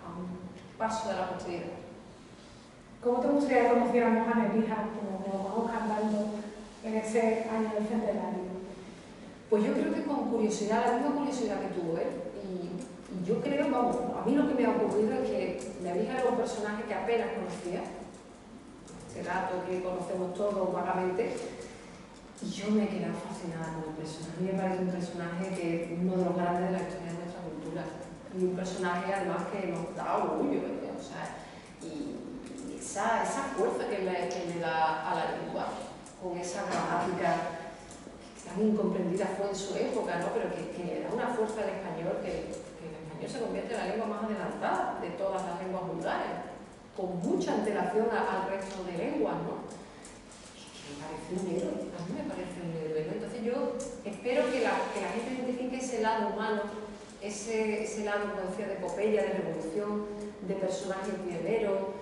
a un paso de la posteridad. ¿Cómo te gustaría que conociéramos a Nebrija, como nos vamos cantando en ese año del centenario? Pues yo creo que con curiosidad, la misma curiosidad que tuvo él. Y yo creo, vamos, a mí lo que me ha ocurrido es que Nebrija era un personaje que apenas conocía, ese gato que conocemos todos vagamente, y yo me he quedado fascinada con el personaje. A mí me parece un personaje que es uno de los grandes de la historia de nuestra cultura, y un personaje además que nos da orgullo, ¿verdad? O sea, y esa fuerza que le da a la lengua, con esa gramática tan incomprendida fue en su época, ¿no? Pero que le da una fuerza al español que el español se convierte en la lengua más adelantada de todas las lenguas vulgares, con mucha antelación al resto de lenguas, ¿no? Me parece un héroe, a mí me parece un héroe, ¿no? Entonces yo espero que la gente identifique ese lado humano, ese lado, como decía, de epopeya, de revolución, de personaje pionero,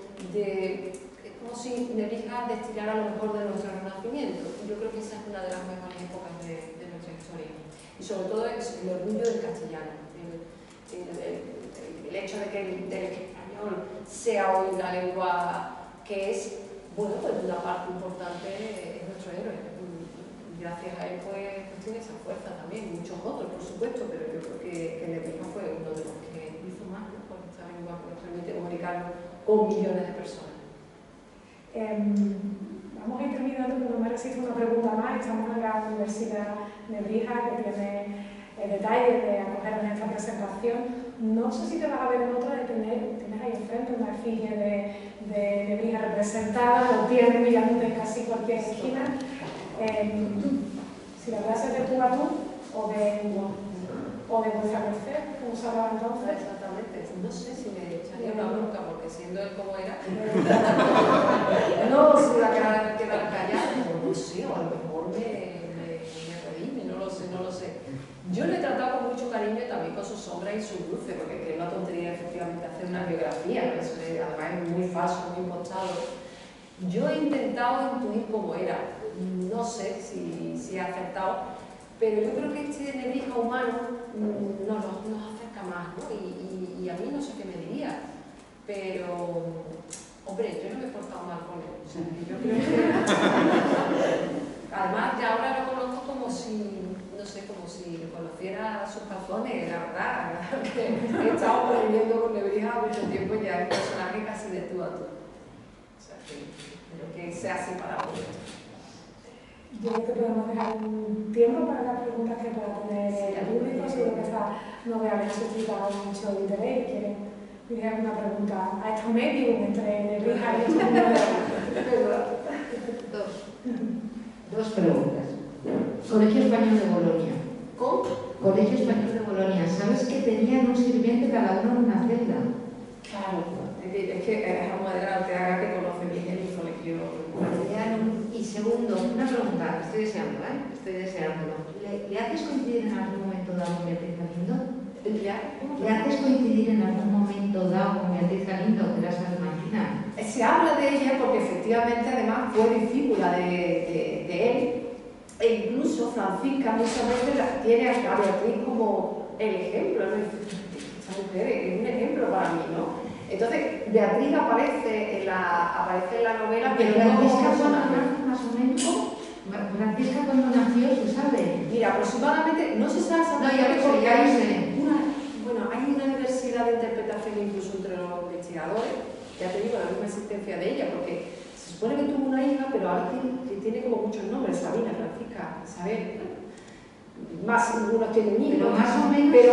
como si Nebrija destilara lo mejor de nuestro renacimiento. Yo creo que esa es una de las mejores épocas de nuestra historia. Y sobre todo es el orgullo del castellano, el hecho de que el español sea hoy la lengua que es, bueno, pues una parte importante es nuestro héroe. Gracias a él pues tiene esa fuerza también, muchos otros por supuesto, pero yo creo que Nebrija fue uno de los que hizo más, ¿no? Por esta lengua que nos permite comunicarnos con millones de personas. Vamos a ir terminando, pero no me resisto una pregunta más. Estamos en la Universidad Nebrija, que tiene el detalle de acoger en esta presentación. No sé si te vas a ver en otra de tienes ahí enfrente una efigie de Nebrija representada, lo tienes mirando en casi cualquier esquina. Si la clase es de tú a tú o de vuestra merced, como se hablaba entonces. Exactamente, no sé si me echaría una bronca, porque siendo él como era, no se iba a quedar callado, no sé, o a lo mejor me redime, no lo sé. Yo le he tratado con mucho cariño y también con sus sombras y sus luces, porque es una tontería efectivamente hacer una biografía, ¿no? Eso además es muy falso, muy impostado. Yo he intentado intuir cómo era, no sé si he acertado, pero yo creo que este Nebrija humano nos acerca más, ¿no? Y a mí no sé qué me diría, pero, hombre, yo no me he portado mal con él. O sea, yo creo que... Además, ya ahora lo conozco como si, no sé, como si conociera sus calzones, la verdad. He estado conviviendo con Nebrija mucho tiempo y ya es un personaje casi de tú a tú. O sea, que creo que sea así para mí. Yo creo que podemos dejar un tiempo para las preguntas que pueda tener el público. Seguro que esta novela les ha suscitado mucho interés y quieren pedir alguna pregunta a estos medios entre Nebrija y estos medios. Dos preguntas. Colegio Español de Bolonia. ¿Cómo? Colegio Español de Bolonia. ¿Sabes que tenían un sirviente cada uno en una celda? Claro. Es que es algo adelante, haga que conoce bien el colegio. Y segundo, una pregunta, estoy deseando, estoy deseándolo. ¿Le haces coincidir en algún momento dado con Beatriz Galindo? ¿Le haces coincidir en algún momento dado con Beatriz Galindo, que era salmantina? Se habla de ella porque efectivamente además fue discípula de él, e incluso Francisca muchas veces tiene a Beatriz como el ejemplo, ¿no? Esta mujer es un ejemplo para mí, ¿no? Entonces, Beatriz aparece en la novela, pero Francisca no cuando nació, más o menos, Francisca cuando nació, ¿se sabe? Mira, aproximadamente, no se sabe exactamente porque porque hay hay una diversidad de interpretación incluso entre los investigadores, ya te digo, la misma existencia de ella, porque se supone que tuvo una hija, pero ahora tiene como muchos nombres, Sabina, Francisca, Isabel, más algunos tienen hijos, pero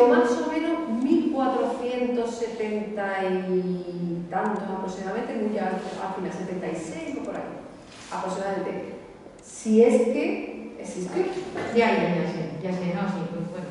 más o menos 1470 y tantos aproximadamente, muy al final, 76 o por ahí, aproximadamente. Si es que existe. Ya sé, no, sí, pues bueno.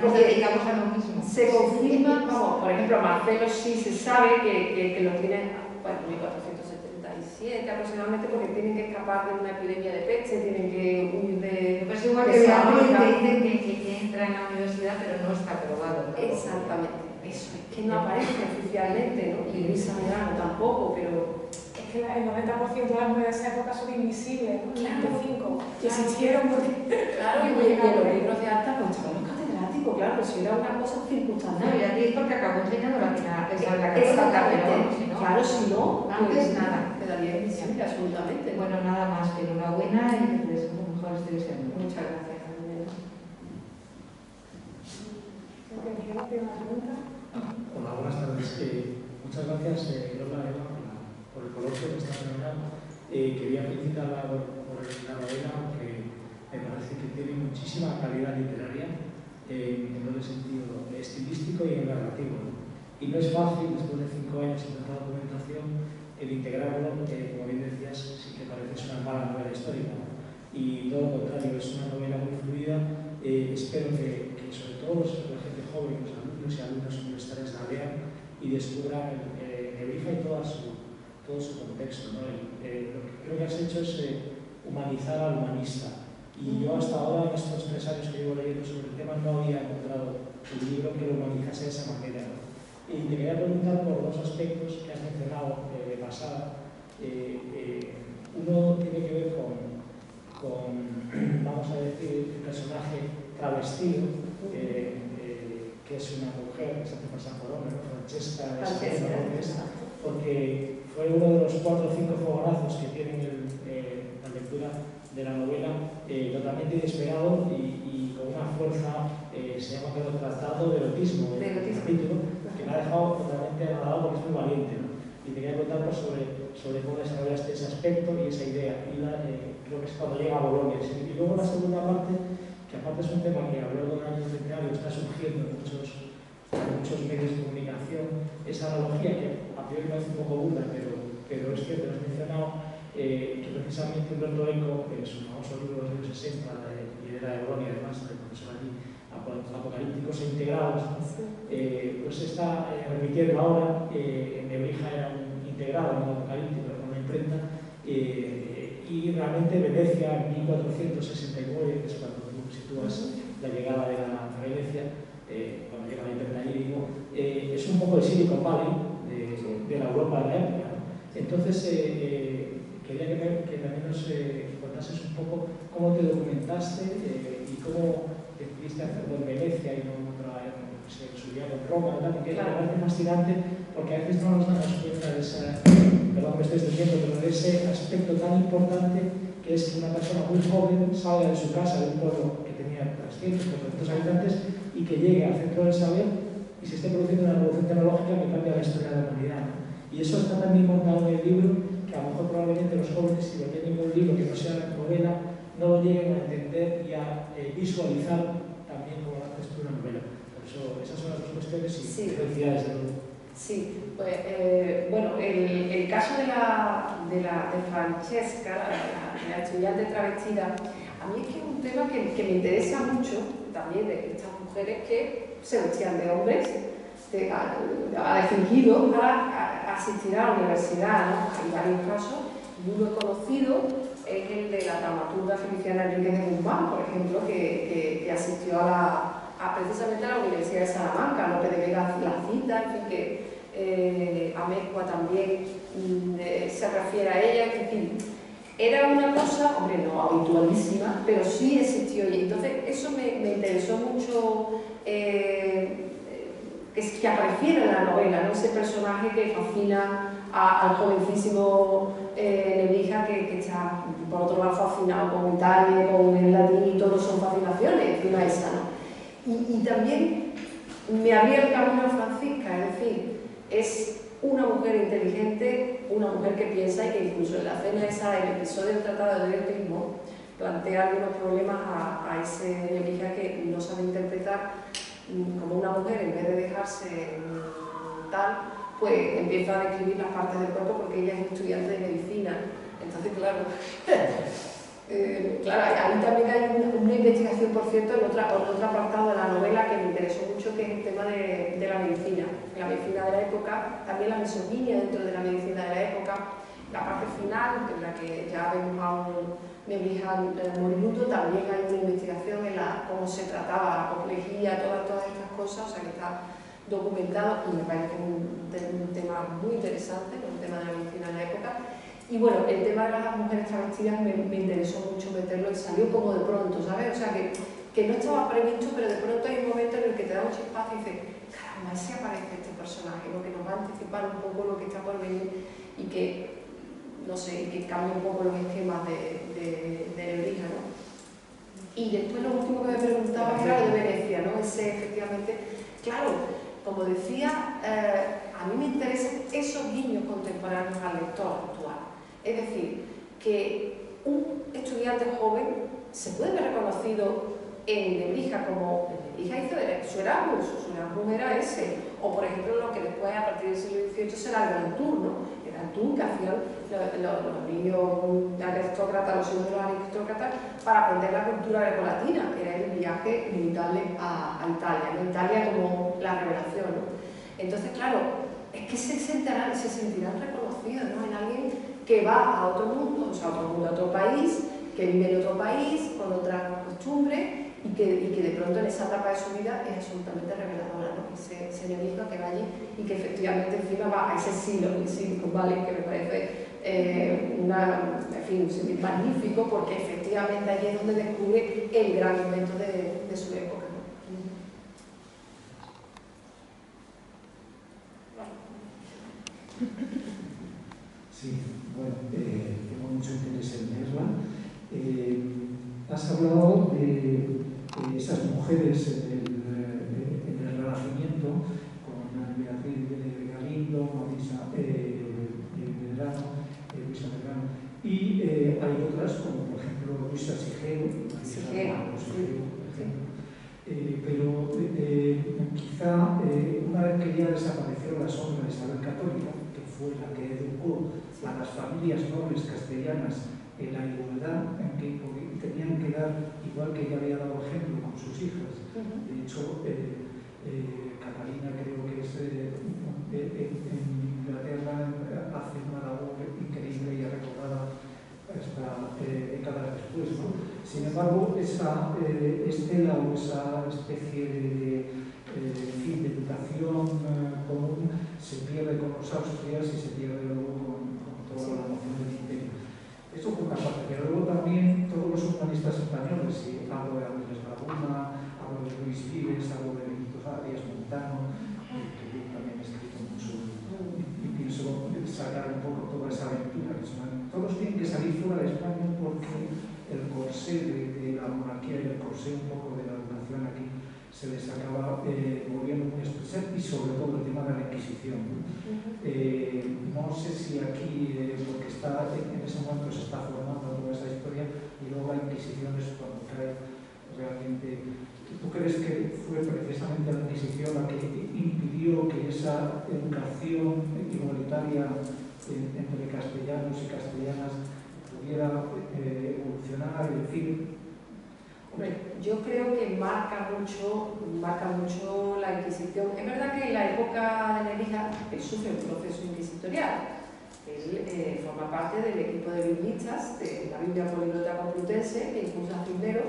Nos dedicamos a lo mismo. Se confirma, vamos, por ejemplo, Marcelo sí se sabe que lo tiene, bueno, 1477 aproximadamente, porque tienen que escapar de una epidemia de peste, tienen que huir de... Pues igual que Beatriz, que dicen que entra en la universidad, pero no está aprobado. Exactamente, eso es que no aparece oficialmente, ¿no? Y Luisa Medrano tampoco, pero... Es que el 90% de las mujeres de esa época son invisibles, ¿no? Claro. 25, que existieron porque... Claro, y en los libros de acta constaban los catedráticos, claro, pero si era una cosa circunstancial. No, Beatriz porque acabó enseñando la Exactamente, claro, si no, antes pues, nada. quedaría invisible, absolutamente. Bueno, nada más, que enhorabuena y que te deseo lo mejor, estoy deseando. Muchas gracias, Daniela. ¿Tiene una pregunta? Hola, buenas tardes. Muchas gracias, Lola, Eva, por el coloquio que está fenomenal. Quería felicitarla por la novela, porque me parece que tiene muchísima calidad literaria en el sentido estilístico y en narrativo, ¿no? Y no es fácil, después de 5 años de tanta documentación, el integrarlo, como bien decías, sí que parece una mala novela histórica, ¿no? Y todo lo contrario, es una novela muy fluida. Espero que sobre todo la gente joven, los alumnos y alumnas universitarias la lean y descubran Nebrija y todo su contexto, ¿no? Lo que creo que has hecho es humanizar al humanista. Y yo hasta ahora, en estos 3 años que llevo leyendo sobre el tema, no había encontrado un libro que lo humanizase de esa manera, ¿no? Y te quería preguntar por 2 aspectos que has mencionado de pasada. Uno tiene que ver con, vamos a decir, el personaje travestido, que es una mujer que se hace pasar por hombre, ¿no? Francesca, porque fue uno de los 4 o 5 fogonazos que tienen la lectura de la novela, totalmente inesperado y con una fuerza, se llama el Tratado de Erotismo, el capítulo, que me ha dejado totalmente agradado porque es muy valiente, ¿no? Y te quería preguntar sobre cómo desarrollaste ese aspecto y esa idea. Y creo que es cuando llega a Bolonia. Y luego la segunda parte, que aparte es un tema que a lo largo del año centenario está surgiendo en muchos medios de comunicación, esa analogía que a priori parece un poco burda, pero es que te lo has mencionado, que precisamente Humberto Eco, en su famoso libro de los años 60, y era de Bolonia además, el profesor allí, apocalípticos e integrados, pues está repitiendo ahora, en Nebrija era un integrado, un apocalíptico, con una imprenta, y realmente Venecia en 1469, que es cuando tú sitúas la llegada de la Venecia, cuando llega la imprenta allí, digo, es un poco el Silicon Valley de la Europa de la época, ¿no? Entonces, quería que también nos contases un poco cómo te documentaste y cómo decidiste hacerlo en Venecia y no en otra, en Roma, ¿verdad? Porque me parece fascinante, porque a veces no nos damos cuenta de perdón, me estoy extendiendo, pero de ese aspecto tan importante que es que una persona muy joven salga de su casa, de un pueblo que tenía 300 o 400 habitantes, y que llegue al centro del saber y se esté produciendo una revolución tecnológica que cambia la historia de la humanidad, ¿no? Y eso está también montado en el libro, que a lo mejor probablemente los jóvenes, si no tienen un libro que no sea novela, no lo lleguen a entender y a visualizar también como haces tú una novela. Por eso, esas son las 2 cuestiones y felicidades de nuevo. Sí, pues bueno, el caso de Francesca, la estudiante travestida, a mí es que es un tema que me interesa mucho también, de estas mujeres que se vestían de hombres, ha fingido para asistir a la universidad, ¿no? Hay varios casos, Y uno conocido es el de la dramaturga Feliciana Enríquez de Guzmán, por ejemplo, que asistió precisamente a la Universidad de Salamanca, Lope de Vega la cita, en fin, que Amezcua también se refiere a ella, en fin. Era una cosa, hombre, no habitualísima, pero sí existió, y entonces eso me interesó mucho que apareciera en la novela, ¿no? Ese personaje que fascina al jovencísimo Nebrija, que está por otro lado fascinado con Italia, con el latín, y todos son fascinaciones, encima esa, ¿no? Y también me abría el camino a Francisca, es decir, es una mujer inteligente, una mujer que piensa, y que incluso en la cena esa, el episodio del Tratado de Dialectismo, plantea algunos problemas a ese Nebrija que no sabe interpretar como una mujer, en vez de dejarse tal, pues empieza a describir las partes del cuerpo porque ella es estudiante de medicina. Entonces, claro, ahí también hay una investigación, por cierto, en otro apartado de la novela que me interesó mucho, que es el tema de la medicina. La medicina de la época, también la misoginia dentro de la medicina de la época, la parte final, en la que ya vemos a un Nebrija moribundo, también hay una investigación en cómo se trataba la apoplejía, todas estas cosas, o sea que está documentado, y me parece un tema muy interesante, un tema de la medicina de la época. Y bueno, el tema de las mujeres travestidas me interesó mucho meterlo, y salió como de pronto, ¿sabes? O sea que no estaba previsto, pero de pronto hay un momento en el que te da un chispazo y dices, caramba, ese aparece este personaje, lo que nos va a anticipar un poco lo que está por venir, y que, no sé, que cambia un poco los esquemas de Nebrija, ¿no? Y después lo último que me preguntaba era lo de Venecia, ¿no? Ese, efectivamente, claro, como decía, a mí me interesan esos guiños contemporáneos al lector actual. Es decir, que un estudiante joven se puede ver reconocido en Nebrija como Nebrija hizo su Erasmus era ese, o por ejemplo lo que después a partir del siglo XVIII será el Gran Tour, ¿no? El Gran Tour que hacían los niños aristócratas, los hijos de los aristócratas, para aprender la cultura grecolatina, era el viaje inevitable a Italia, ¿no? Italia como la revelación, ¿no? Entonces, claro, es que se sentirán reconocidos, ¿no? En alguien que va a otro mundo, o sea, a otro país, que vive en otro país, con otras costumbres, y que de pronto en esa etapa de su vida es absolutamente reveladora, ¿no? Ese Nebrija que va allí y que efectivamente encima va a ese Silicon Valley, que me parece en fin, un sitio magnífico, porque efectivamente allí es donde descubre el gran invento de su época, ¿no? Sí, bueno, tengo mucho interés en leerla. Has hablado de esas mujeres en el Renacimiento, con Beatriz de Galindo, Luisa Medrano, y hay otras, como por ejemplo Luisa Sigero, pero quizá una vez que ya desapareció la sombra de Isabel Católica, que fue la que educó a las familias nobles castellanas en la igualdad, en que tenían que dar, igual que ella había dado ejemplo con sus hijas. De hecho, Catalina creo que es en Inglaterra hace una labor increíble y recordada hasta décadas después, ¿no? Sin embargo, esa estela o esa especie de educación común se pierde con los Austrias y se pierde luego con toda la noción del imperio. Esto por una parte, pero luego también todos los humanistas españoles, y hablo de Andrés Laguna, hablo de Luis Vives, hablo de Benito Arias Montano, que yo también he escrito mucho y pienso sacar un poco toda esa aventura. Todos tienen que salir fuera de España porque el corsé de la monarquía y el corsé un poco de la educación aquí se les acaba volviendo muy especial, y sobre todo el tema de la Inquisición. No sé si aquí, porque en ese momento se está formando toda esa historia, y luego la Inquisición es cuando cae realmente. ¿Tú crees que fue precisamente la Inquisición la que impidió que esa educación igualitaria entre castellanos y castellanas pudiera evolucionar? Es decir, yo creo que marca mucho la Inquisición. Es verdad que en la época de Nebrija sufre un proceso inquisitorial, Él forma parte del equipo de biblistas de la Biblia Poliglota Complutense, que impulsa Cisneros,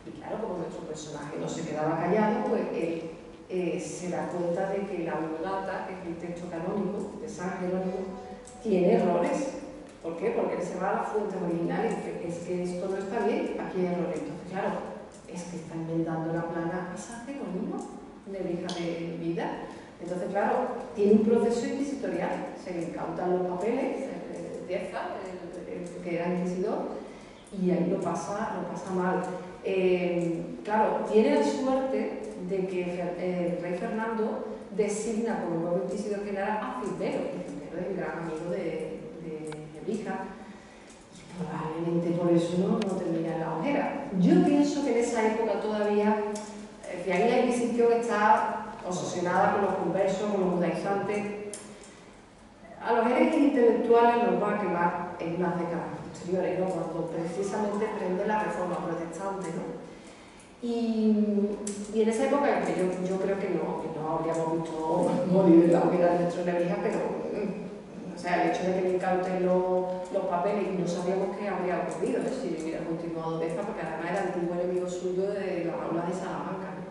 y claro, como nuestro personaje no se quedaba callado, pues él se da cuenta de que la Vulgata, que es el texto canónico de San Jerónimo, tiene errores. ¿Por qué? Porque él se va a la fuente original y dice, es que esto no está bien, aquí hay errores. Entonces, claro, es que está enmendando la plana a San Jerónimo, Nebrija de vida. Entonces, claro, tiene un proceso inquisitorial, se le incautan los papeles, Dieza, el que era inquisidor, y ahí lo pasa mal. Claro, tiene la suerte de que el rey Fernando designa como nuevo inquisidor general a Cisneros, que Cisneros es el gran amigo de Nebrija, y probablemente por eso no termina en la hoguera. Yo pienso que en esa época todavía, que ahí la Inquisición está obsesionada con los conversos, con los judaizantes. A los herejes intelectuales los va a quemar en unas décadas posteriores, ¿no? Cuando precisamente prende la reforma protestante, ¿no? Y en esa época, que yo creo que no habríamos visto morir en la hoguera de nuestro Nebrija, pero o sea, el hecho de que le incauten los papeles y no sabíamos qué habría ocurrido, si hubiera continuado de esta, porque además era antiguo enemigo suyo de las aulas de Salamanca, ¿no?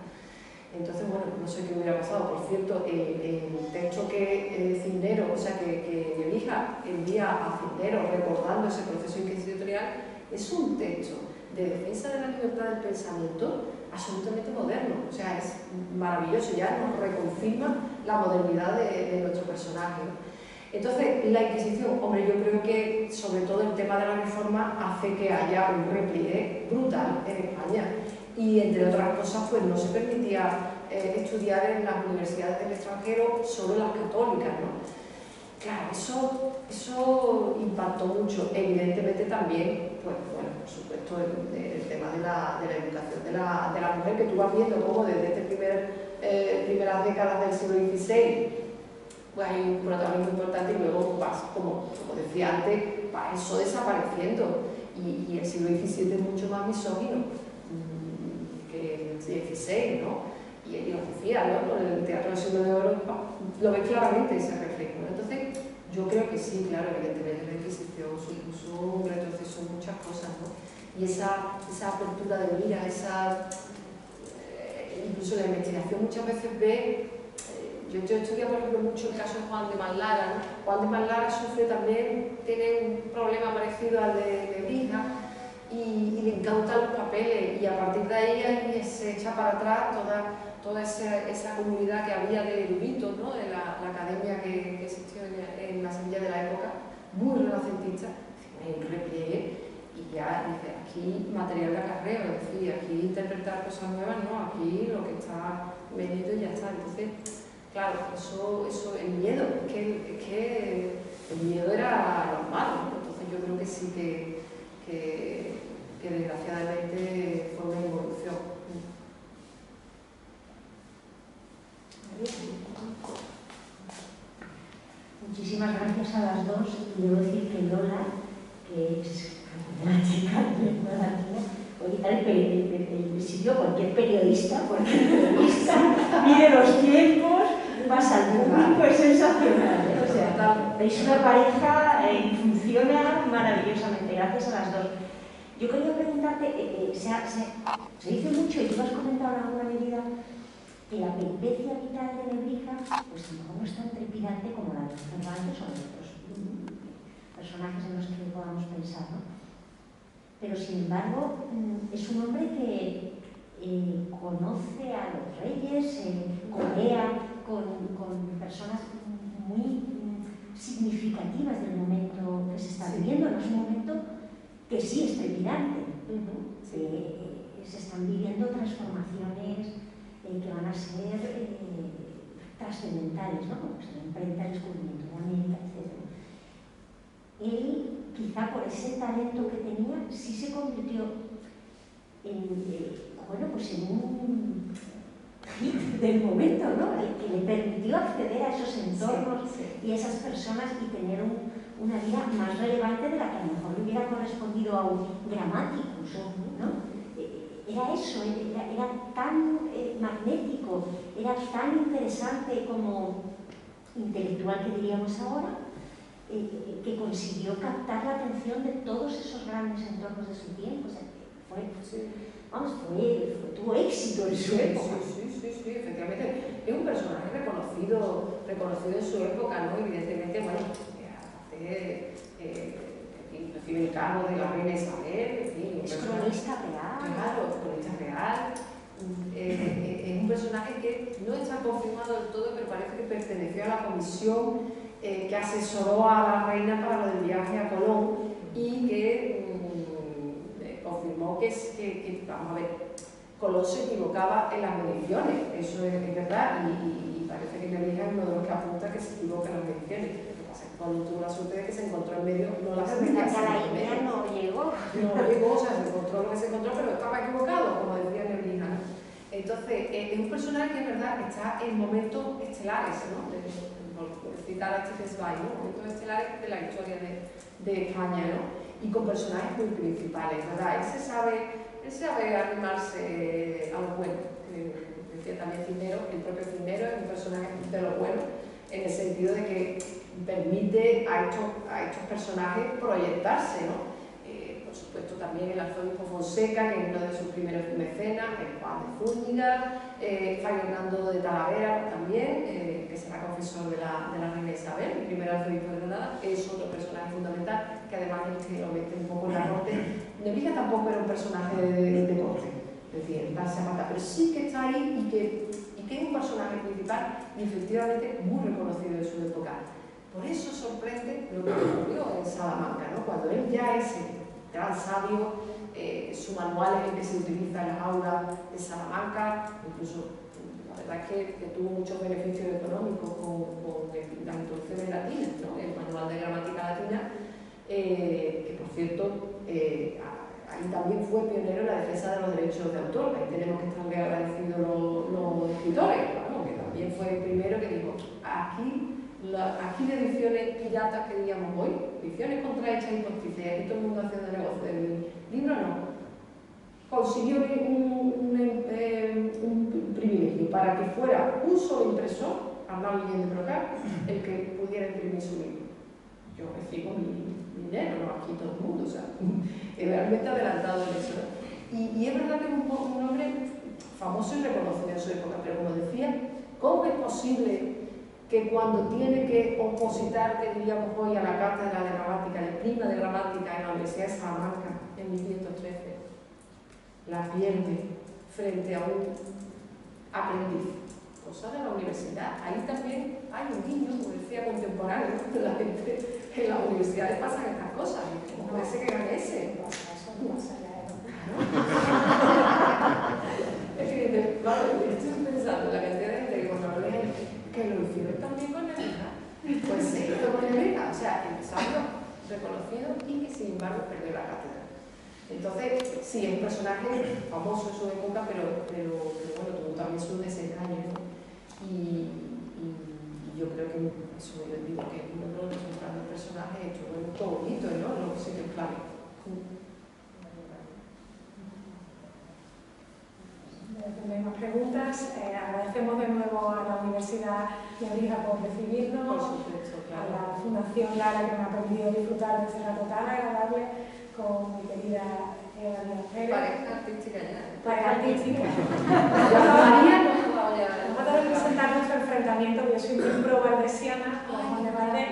Entonces, bueno, no sé qué hubiera pasado. Por cierto, el texto que Cisneros, o sea, que Nebrija envía a Cisneros recordando ese proceso inquisitorial, es un texto de defensa de la libertad del pensamiento absolutamente moderno. O sea, es maravilloso, ya nos reconfirma la modernidad de nuestro personaje, ¿no? Entonces, la Inquisición, hombre, yo creo que sobre todo el tema de la reforma hace que haya un repliegue brutal en España. Y entre otras cosas, pues no se permitía estudiar en las universidades del extranjero solo las católicas, ¿no? Claro, eso impactó mucho. Evidentemente también, pues bueno, por supuesto, el tema de la educación de la mujer, que tú vas viendo cómo desde primeras décadas del siglo XVI pues hay un protagonismo importante y luego vas, como decía antes, va eso desapareciendo. Y el siglo XVII es mucho más misógino que el XVI, ¿no? Y lo decía, ¿no? Con el Teatro del Siglo de Oro lo ves claramente ese reflejo, ¿no? Entonces, yo creo que sí, claro, evidentemente la Inquisición supuso un retroceso en muchas cosas, ¿no? Y esa apertura de miras, incluso la investigación muchas veces ve. Yo estudié, por ejemplo, mucho el caso de Juan de Manlara, ¿no? Juan de Manlara sufre también, tiene un problema parecido al de Nebrija y le incautan los papeles, y a partir de ahí se echa para atrás toda esa comunidad que había de eruditos, ¿no? De la academia que existió en la Sevilla de la época, muy renacentista, en repliegue, y ya dice, aquí material de acarreo, es decir, aquí interpretar cosas nuevas, no, aquí lo que está venido y ya está. Entonces, claro, eso, el miedo, es que el miedo era normal, ¿no? Entonces yo creo que sí que desgraciadamente fue una evolución. Muchísimas gracias a las dos. Debo decir que Lola, que es una chica, voy a quitar el sitio a cualquier periodista, mire los tiempos, pasa al público, es sensacional, ¿eh? O sea, veis una pareja y funciona maravillosamente. Gracias a las dos. Yo quería preguntarte, se dice mucho, y tú has comentado en alguna medida, que la peripecia vital de Nebrija pues no es tan trepidante como la de los Cervantes o de otros personajes en los que podamos pensar, ¿no? Pero sin embargo es un hombre que conoce a los reyes, colea con personas muy significativas del momento que se está viviendo. No es un momento que sí es trepidante. Se están viviendo transformaciones que van a ser trascendentales, ¿no? Como se emprenta el descubrimiento de América, etc. Él, quizá por ese talento que tenía, sí se convirtió en un hit del momento, ¿no? El que le permitió acceder a esos entornos y a esas personas y tener una vida más relevante de la que a lo mejor le hubiera correspondido a un Grammaticus, ¿no? Era eso, era tan magnético, era tan interesante como intelectual, que diríamos ahora, que consiguió captar la atención de todos esos grandes entornos de su tiempo. O sea, tuvo éxito en su época. Sí, efectivamente. Es un personaje reconocido en su época, ¿no? Evidentemente, bueno, recibe el cargo de la reina Isabel, en fin, es cronista real. Claro, cronista real. Es un personaje que no está confirmado del todo, pero parece que perteneció a la comisión que asesoró a la reina para lo del viaje a Colón y que confirmó que, vamos a ver, Colón se equivocaba en las mediciones, eso es verdad, y parece que Nebrija es uno de los que apunta que se equivoca en las mediciones. Lo que pasa es que cuando tuvo la suerte de que se encontró en medio, no las medidas. Hasta la India no llegó. O sea, se encontró lo que se encontró, pero estaba equivocado, como decía Nebrija. Entonces, es un personaje que es verdad está en momentos estelares, ¿no? Por citar a Stephen Zweig, ¿no? Momentos estelares de la historia de España, ¿no? Y con personajes muy principales, ¿verdad? Él sabe animarse a lo bueno. Decía también Cisneros, el propio Cisneros es un personaje de lo bueno, en el sentido de que permite a estos personajes proyectarse, ¿no? Por supuesto también el arzobispo Fonseca, que es uno de sus primeros mecenas, el Juan de Zúñiga, Fray Hernando de Talavera también, que será confesor de la reina Isabel, el primer arzobispo de Granada, es otro personaje fundamental, que además es que lo mete un poco en la corte. Nebrija tampoco era un personaje de corte, es decir, darse a matar, pero sí que está ahí y que es un personaje principal y efectivamente muy reconocido en su época. Por eso sorprende lo que ocurrió en Salamanca, ¿no? Cuando él ya es gran sabio, su manual es el que se utiliza en las aulas de Salamanca, incluso la verdad es que tuvo muchos beneficios económicos con las introducciones latinas, ¿no? El manual de gramática latina, que por cierto, ahí también fue pionero en la defensa de los derechos de autor. Ahí tenemos que estarle agradecidos los escritores, ¿no? Que también fue el primero que dijo, aquí de ediciones piratas que digamos hoy, ediciones contrahechas y postizas, y aquí todo el mundo haciendo negocio del libro, no. Consiguió un privilegio para que fuera un solo impresor, Arnau Guillén de Brocar, el que pudiera imprimir su libro. Yo recibo mi dinero, no aquí todo el mundo, o sea, es realmente adelantado en eso. Y es verdad que es un hombre famoso y reconocido en su época, pero como decía, ¿cómo es posible que cuando tiene que opositar, que diríamos hoy, a la cátedra de gramática, de prima de gramática en la Universidad de Salamanca, en 1513, la pierde frente a un aprendiz? Cosa de la universidad. Ahí también hay un guiño, como decía, contemporáneo, de la gente en las universidades pasan estas cosas. ¿Cómo puede ser que gane ese? Es que, claro, estoy pensando en la cantidad de gente que cuando lo leen, que lo hicieron también con Nebrija. Pues sí, con Nebrija. O sea, el sabio reconocido y que sin embargo perdió la cátedra. Entonces, sí, es un personaje famoso en su época, pero bueno, tuvo también sus desengaños, ¿no? Y yo creo que eso yo digo que es uno de los grandes personajes hecho muy bonito, ¿no? Lo que sí que es claro. No hay más preguntas. Agradecemos de nuevo a la Universidad Nebrija por recibirnos, por supuesto, claro. A la Fundación Lara, que me ha permitido disfrutar de este rato tan agradable con mi querida Eva Díaz Pérez. Pareja artística ya. Pareja artística. María Vamos a representar nuestro enfrentamiento. Yo soy muy pro valdesiana, como Juan de Valdés,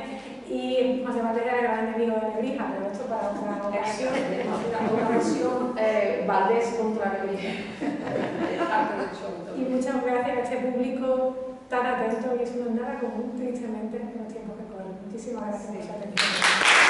y Juan de Valdés era el gran enemigo de Nebrija, pero esto para otra ocasión. Una versión Valdés contra Nebrija. Y muchas gracias a este público tan atento, y eso no es nada común, tristemente, en los tiempos que corren. Muchísimas gracias por su atención.